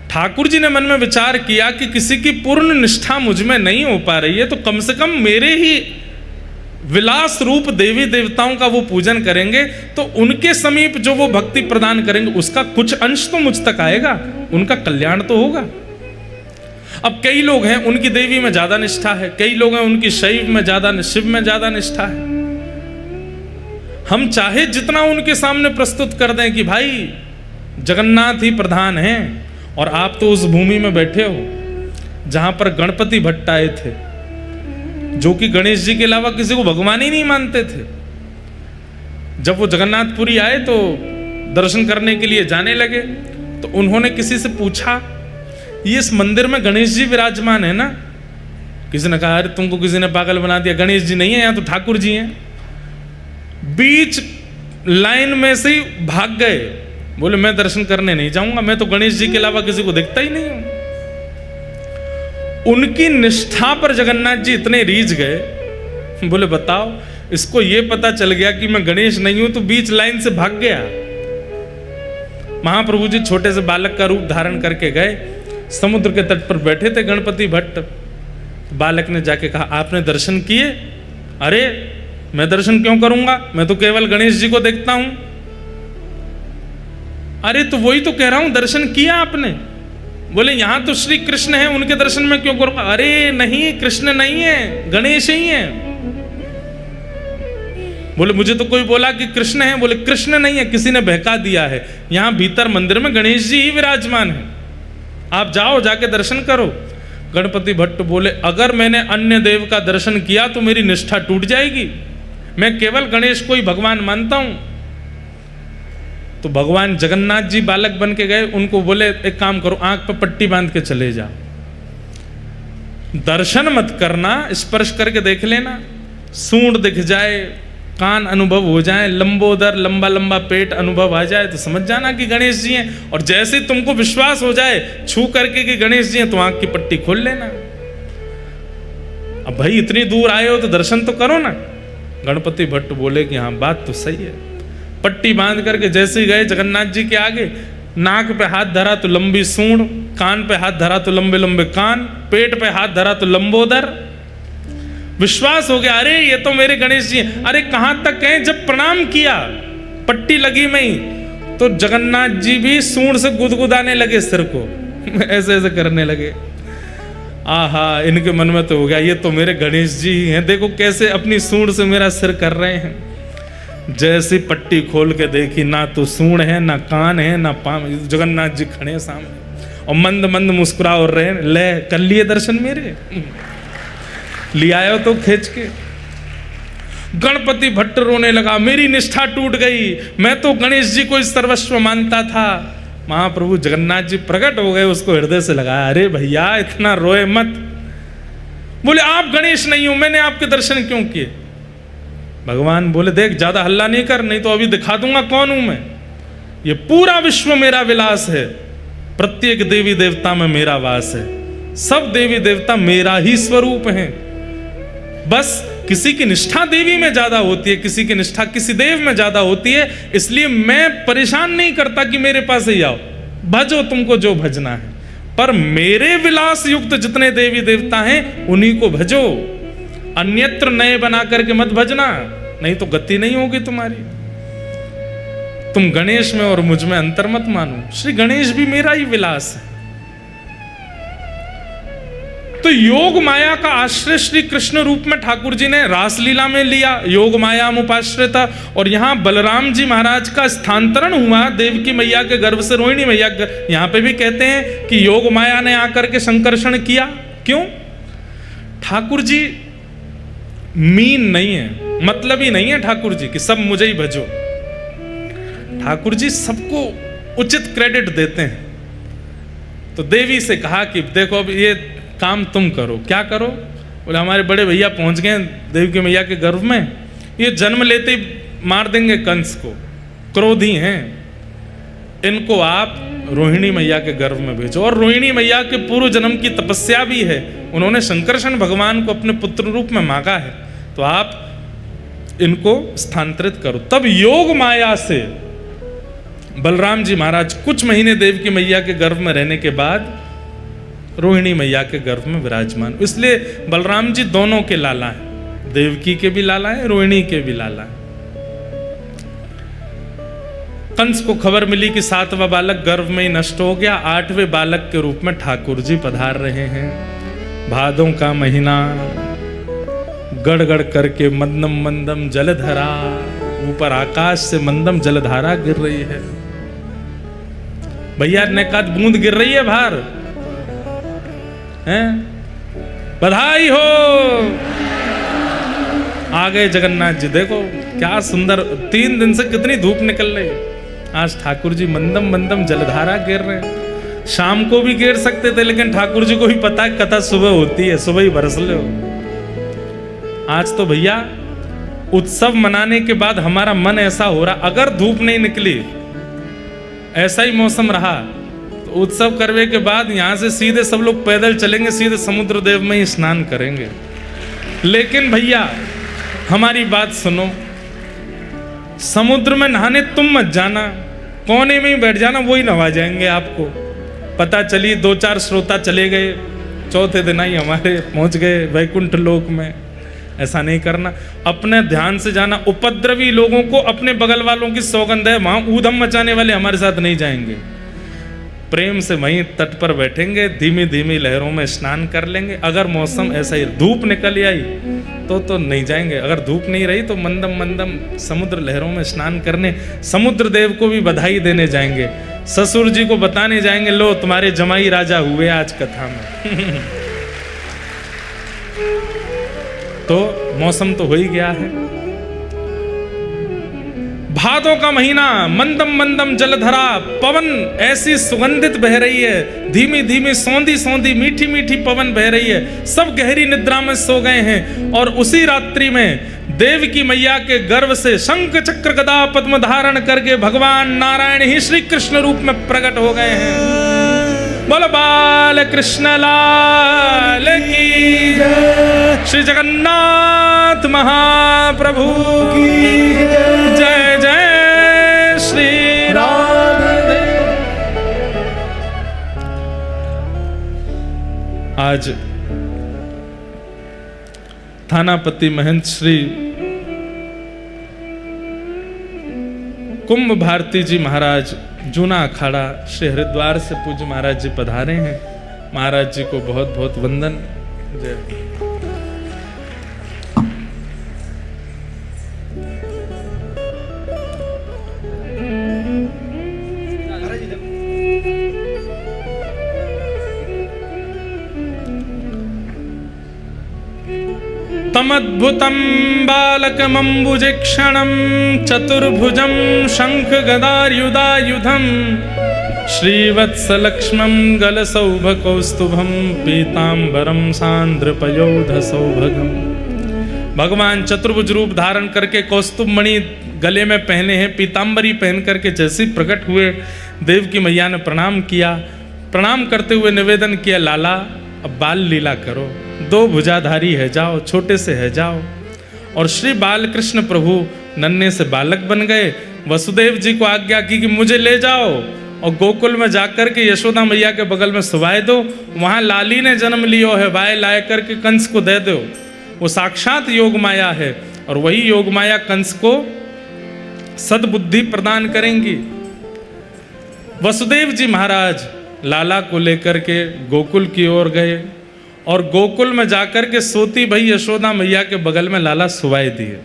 ठाकुर जी ने मन में विचार किया कि किसी की पूर्ण निष्ठा मुझ में नहीं हो पा रही है, तो कम से कम मेरे ही विलास रूप देवी देवताओं का वो पूजन करेंगे, तो उनके समीप जो वो भक्ति प्रदान करेंगे उसका कुछ अंश तो मुझ तक आएगा, उनका कल्याण तो होगा। अब कई लोग हैं उनकी देवी में ज्यादा निष्ठा है, कई लोग हैं उनकी शैव में ज्यादा, शिव में ज्यादा निष्ठा है। हम चाहे जितना उनके सामने प्रस्तुत कर दें कि भाई जगन्नाथ ही प्रधान हैं, और आप तो उस भूमि में बैठे हो जहां पर गणपति भट्ट आए थे, जो कि गणेश जी के अलावा किसी को भगवान ही नहीं मानते थे। जब वो जगन्नाथपुरी आए तो दर्शन करने के लिए जाने लगे, तो उन्होंने किसी से पूछा, ये इस मंदिर में गणेश जी विराजमान है ना? किसी ने कहा, अरे तुमको किसी ने पागल बना दिया, गणेश जी नहीं है यहाँ, तो ठाकुर जी हैं। बीच लाइन में से ही भाग गए, बोले मैं दर्शन करने नहीं जाऊंगा, मैं तो गणेश जी के अलावा किसी को देखता ही नहीं हूं। उनकी निष्ठा पर जगन्नाथ जी इतने रीझ गए, बोले बताओ, इसको ये पता चल गया कि मैं गणेश नहीं हूं, तो बीच लाइन से भाग गया। महाप्रभु जी छोटे से बालक का रूप धारण करके गए, समुद्र के तट पर बैठे थे गणपति भट्ट, बालक ने जाके कहा, आपने दर्शन किए? अरे मैं दर्शन क्यों करूंगा, मैं तो केवल गणेश जी को देखता हूं। अरे तो वही तो कह रहा हूं, दर्शन किया आपने? बोले यहां तो श्री कृष्ण है, उनके दर्शन में क्यों करूंगा? अरे नहीं, कृष्ण नहीं है, गणेश ही है। बोले मुझे तो कोई बोला कि कृष्ण है। बोले कृष्ण नहीं है, किसी ने बहका दिया है। यहां भीतर मंदिर में गणेश जी ही विराजमान है, आप जाओ, जाके दर्शन करो। गणपति भट्ट बोले, अगर मैंने अन्य देव का दर्शन किया तो मेरी निष्ठा टूट जाएगी, मैं केवल गणेश को ही भगवान मानता हूं। तो भगवान जगन्नाथ जी बालक बन के गए, उनको बोले एक काम करो, आंख पर पट्टी बांध के चले जाओ, दर्शन मत करना, स्पर्श करके देख लेना, सूंड दिख जाए, कान अनुभव हो जाए, लंबोदर लंबा लंबा पेट अनुभव आ जाए तो समझ जाना कि गणेश जी हैं। और जैसे तुमको विश्वास हो जाए छू करके कि गणेश जी हैं, तो आंख की पट्टी खोल लेना। अब भाई इतनी दूर आए हो तो दर्शन तो करो ना। गणपति भट्ट बोले कि हाँ बात तो सही है। पट्टी बांध करके जैसे ही गए जगन्नाथ जी के आगे, नाक पे हाथ धरा तो लंबी सूंड, कान पे हाथ धरा तो लंबे लंबे कान, पेट पे हाथ धरा तो लंबोदर। विश्वास हो गया, अरे ये तो मेरे गणेश जी हैं। अरे कहां तक गए, जब प्रणाम किया पट्टी लगी में ही, तो जगन्नाथ जी भी सूंड से गुदगुदाने लगे सिर को, ऐसे ऐसे करने लगे। आहा, इनके मन में तो हो गया ये तो मेरे गणेश जी ही हैं, देखो कैसे अपनी सूंड से मेरा सिर कर रहे हैं। जैसी पट्टी खोल के देखी, ना तो सूंड है, ना कान है, ना पाँव। जगन्नाथ जी खड़े सामने और मंद मंद मुस्कुरा और रहे, ले कर लिए दर्शन मेरे, ले आयो तो खींच के। गणपति भट्ट रोने लगा, मेरी निष्ठा टूट गई, मैं तो गणेश जी को इस सर्वस्व मानता था। महाप्रभु जगन्नाथ जी प्रकट हो गए, उसको हृदय से लगाया, अरे भैया इतना रोए मत। बोले आप गणेश नहीं हो, मैंने आपके दर्शन क्यों किए? भगवान बोले देख ज्यादा हल्ला नहीं कर, नहीं तो अभी दिखा दूंगा कौन हूं मैं। ये पूरा विश्व मेरा विलास है, प्रत्येक देवी देवता में मेरा वास है, सब देवी देवता मेरा ही स्वरूप हैं। बस किसी की निष्ठा देवी में ज्यादा होती है, किसी की निष्ठा किसी देव में ज्यादा होती है, इसलिए मैं परेशान नहीं करता कि मेरे पास ही आओ, भजो तुमको जो भजना है, पर मेरे विलास युक्त जितने देवी देवता हैं उन्हीं को भजो, अन्यत्र नए बना करके मत भजना, नहीं तो गति नहीं होगी तुम्हारी। तुम गणेश में और मुझ में अंतर मत मानो, श्री गणेश भी मेरा ही विलास है। तो योग माया का आश्रय श्री कृष्ण रूप में ठाकुर जी ने रासलीला में लिया, योग माया उपाश्रिता। और यहां बलराम जी महाराज का स्थानांतरण हुआ देवकी मैया के गर्भ से रोहिणी मैया। यहां पे भी कहते हैं कि योग माया ने आकर के संकर्षण किया। क्यों? ठाकुर जी मीन नहीं है, मतलब ही नहीं है ठाकुर जी कि सब मुझे ही भजो। ठाकुर जी सबको उचित क्रेडिट देते हैं। तो देवी से कहा कि देखो अब ये काम तुम करो। क्या करो? बोले हमारे बड़े भैया पहुंच गए देवकी मैया के गर्भ में, ये जन्म लेते ही मार देंगे कंस को, क्रोधी हैं, इनको आप रोहिणी मैया के गर्भ में भेजो। और रोहिणी मैया के पूर्व जन्म की तपस्या भी है, उन्होंने संकर्षण भगवान को अपने पुत्र रूप में मांगा है, तो आप इनको स्थानांतरित करो। तब योग माया से बलराम जी महाराज कुछ महीने देवकी मैया के गर्भ में रहने के बाद रोहिणी मैया के गर्भ में विराजमान। इसलिए बलराम जी दोनों के लाला हैं, देवकी के भी लाला है, रोहिणी के भी लाला है। कंस को खबर मिली कि 7वां बालक गर्भ में ही नष्ट हो गया, 8वें बालक के रूप में ठाकुर जी पधार रहे हैं। भादों का महीना, गड़गड़ करके मंदम मंदम जलधारा, ऊपर आकाश से मंदम जलधारा गिर रही है। भैया ने कहा बूंद गिर रही है बाहर, हैं? बधाई हो। आ गए जगन्नाथ जी, देखो क्या सुंदर, 3 दिन से कितनी धूप निकल रही है, आज ठाकुर जी मंदम मंदम जलधारा गिर रहे हैं। शाम को भी गिर सकते थे, लेकिन ठाकुर जी को भी पता है कथा सुबह होती है, सुबह ही बरस लो। आज तो भैया उत्सव मनाने के बाद हमारा मन ऐसा हो रहा, अगर धूप नहीं निकली, ऐसा ही मौसम रहा, तो उत्सव करने के बाद यहां से सीधे सब लोग पैदल चलेंगे, सीधे समुद्र देव में ही स्नान करेंगे। लेकिन भैया हमारी बात सुनो, समुद्र में नहाने तुम मत जाना, कोने में ही बैठ जाना, वही नहा जाएंगे आपको। पता चली 2-4 श्रोता चले गए, चौथे दिन ही हमारे पहुंच गए वैकुंठ लोक में। ऐसा नहीं करना, अपने ध्यान से जाना। उपद्रवी लोगों को अपने बगल वालों की सौगंध है, वहां ऊधम मचाने वाले हमारे साथ नहीं जाएंगे। प्रेम से वहीं तट पर बैठेंगे, धीमी धीमी लहरों में स्नान कर लेंगे। अगर मौसम ऐसा ही धूप निकल आई तो नहीं जाएंगे। अगर धूप नहीं रही तो मंदम मंदम समुद्र लहरों में स्नान करने, समुद्र देव को भी बधाई देने जाएंगे। ससुर जी को बताने जाएंगे, लो तुम्हारे जमाई राजा हुए आज कथा में। तो मौसम तो हो ही गया है। भादों का महीना, मंदम मंदम जलधरा, पवन ऐसी सुगंधित बह रही है, धीमी धीमी सौंधी सौंधी मीठी मीठी पवन बह रही है। सब गहरी निद्रा में सो गए हैं और उसी रात्रि में देव की मैया के गर्भ से शंख चक्र गदा पद्म धारण करके भगवान नारायण ही श्री कृष्ण रूप में प्रकट हो गए हैं। बोलो बाल कृष्ण लाल की जय, श्री जगन्नाथ महाप्रभु की जय, जय श्री राधे। आज थानापति महंत श्री कुंभ भारती जी महाराज जूना अखाड़ा श्री हरिद्वार से पूज्य महाराज जी पधारे हैं। महाराज जी को बहुत बहुत वंदन। जय। तमद्भुतं बालकमम्बुजेक्षणं चतुर्भुजं शङ्खगदायुधायुधं श्रीवत्सलक्ष्मं गलसौभकौस्तुभं पीताम्बरं सान्द्रपयोधसौभगम्। भगवान चतुर्भुज रूप धारण करके कौस्तुभ मणि गले में पहने हैं, पीताम्बरी पहन करके जैसे ही प्रकट हुए देव की मैया ने प्रणाम किया। प्रणाम करते हुए निवेदन किया, लाला अब बाल लीला करो, दो भुजाधारी है जाओ, छोटे से है जाओ। और श्री बालकृष्ण प्रभु नन्हे से बालक बन गए। वसुदेव जी को आज्ञा की कि मुझे ले जाओ और गोकुल में जाकर के यशोदा मैया के बगल में सुवाए दो, वहां लाली ने जन्म लियो है, वाय लाए करके कंस को दे दो। वो साक्षात योग माया है और वही योग माया कंस को सद्बुद्धि प्रदान करेंगी। वसुदेव जी महाराज लाला को लेकर के गोकुल की ओर गए और गोकुल में जाकर के सोती भई यशोदा मैया के बगल में लाला सुवाए दिए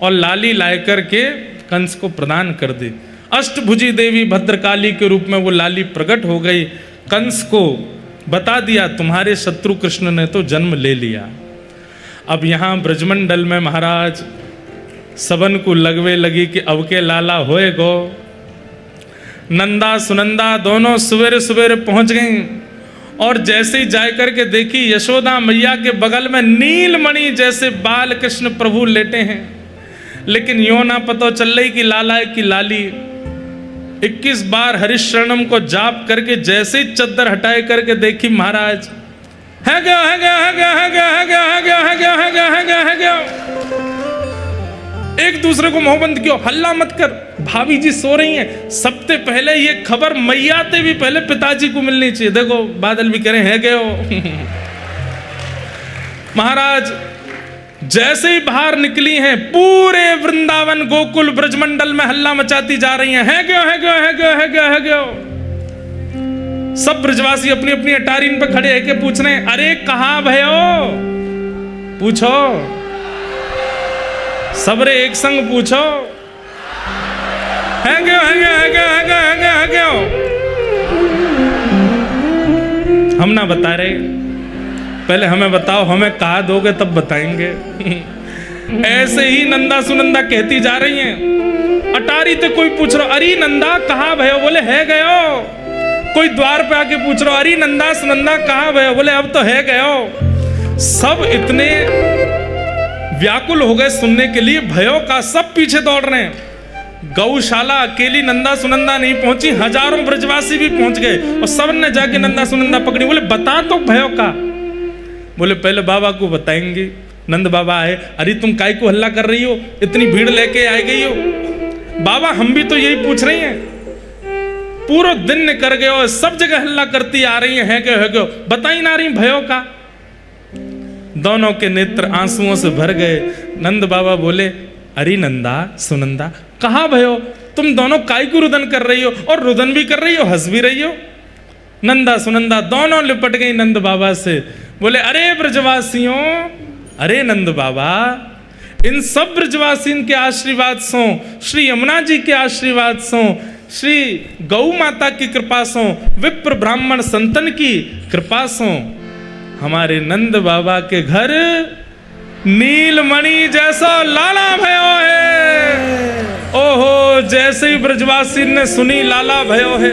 और लाली लाए करके कंस को प्रदान कर दी। अष्टभुजी देवी भद्रकाली के रूप में वो लाली प्रकट हो गई। कंस को बता दिया तुम्हारे शत्रु कृष्ण ने तो जन्म ले लिया। अब यहाँ ब्रजमंडल में महाराज सबन को लगवे लगी कि अब के लाला होए गो। नंदा सुनंदा दोनों सवेरे सवेरे पहुंच गई और जैसे ही जाए करके देखी यशोदा मैया के बगल में नीलमणि जैसे बाल कृष्ण प्रभु लेटे हैं। लेकिन यो ना पता चल रही कि लाला की लाली 21 बार हरिशरणम को जाप करके जैसे ही चद्दर हटाए करके देखी महाराज है गया है गया है गया है गया है गया है गया है गया है गया है गया है गया। एक दूसरे को मोहबंद क्यों, हल्ला मत कर, भाभी जी सो रही हैं। सबसे पहले ये खबर मैया से भी पहले पिताजी को मिलनी चाहिए। देखो बादल भी कह रहे हैं गए हो। महाराज जैसे ही बाहर निकली हैं पूरे वृंदावन गोकुल ब्रजमंडल में हल्ला मचाती जा रही हैं, है गयो है गयो है गयो है गयो है गयो। सब ब्रजवासी अपनी अपनी अटारीन पे खड़े है पूछ रहे हैं, अरे कहाँ भयो, पूछो सबरे एक संग पूछो, है गयो है गयो है गयो है गयो है गयो है गयो। हम ना बता रहे, पहले हमें बताओ, हमें कहा दोगे तब बताएंगे। ऐसे ही नंदा सुनंदा कहती जा रही हैं। अटारी तो कोई पूछ रहा, अरे नंदा कहाँ भयो, बोले है गयो। कोई द्वार पे आके पूछ रहा, अरे नंदा सुनंदा कहाँ भयो, बोले अब तो है गयो। सब इतने व्याकुल हो गए सुनने के लिए, भयो का सब पीछे दौड़ रहे हैं। गौशाला अकेली नंदा सुनंदा नहीं पहुंची, हजारों ब्रजवासी भी पहुंच गए और सब ने जाके नंदा सुनंदा पकड़ी। बोले बता तो भयो का, बोले पहले बाबा को बताएंगे। नंद बाबा आए, अरे तुम काय को हल्ला कर रही हो, इतनी भीड़ लेके आ गई हो। बाबा हम भी तो यही पूछ रही हैं। पूरा दिन ने कर गए हो, सब जगह हल्ला करती आ रही है क्यों बताई ना रही भयो का। दोनों के नेत्र आंसुओं से भर गए। नंद बाबा बोले, अरे नंदा सुनंदा, कहाँ भयो, तुम दोनों काय को रुदन कर रही हो, और रुदन भी कर रही हो, हंस भी रही हो। नंदा सुनंदा दोनों लिपट गई नंद बाबा से, बोले, अरे ब्रजवासियों, अरे नंद बाबा, इन सब ब्रजवासियों के आशीर्वाद सो, श्री यमुना जी के आशीर्वाद सो, श्री गौ माता की कृपा सो, विप्र ब्राह्मण संतन की कृपा सो, हमारे नंद बाबा के घर नीलमणि जैसा लाला भयो है। ओहो, जैसे ही ब्रजवासी ने सुनी लाला भयो है,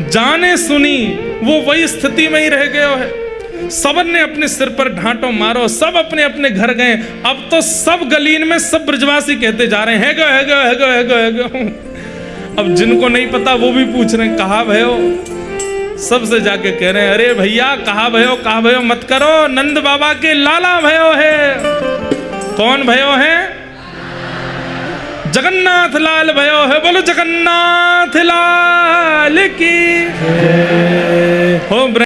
जाने सुनी वो वही स्थिति में ही रह गयो है। सबन ने अपने सिर पर ढांटो मारो, सब अपने अपने घर गए। अब तो सब गलीन में सब ब्रजवासी कहते जा रहे हैं, है गो। अब जिनको नहीं पता वो भी पूछ रहे हैं, कहा भयो। सबसे जाके कह रहे हैं, अरे भैया कहा भयो मत करो, नंद बाबा के लाला भयो है। कौन भयो है? जगन्नाथ लाल भयो है। बोलो जगन्नाथ लाल की हो।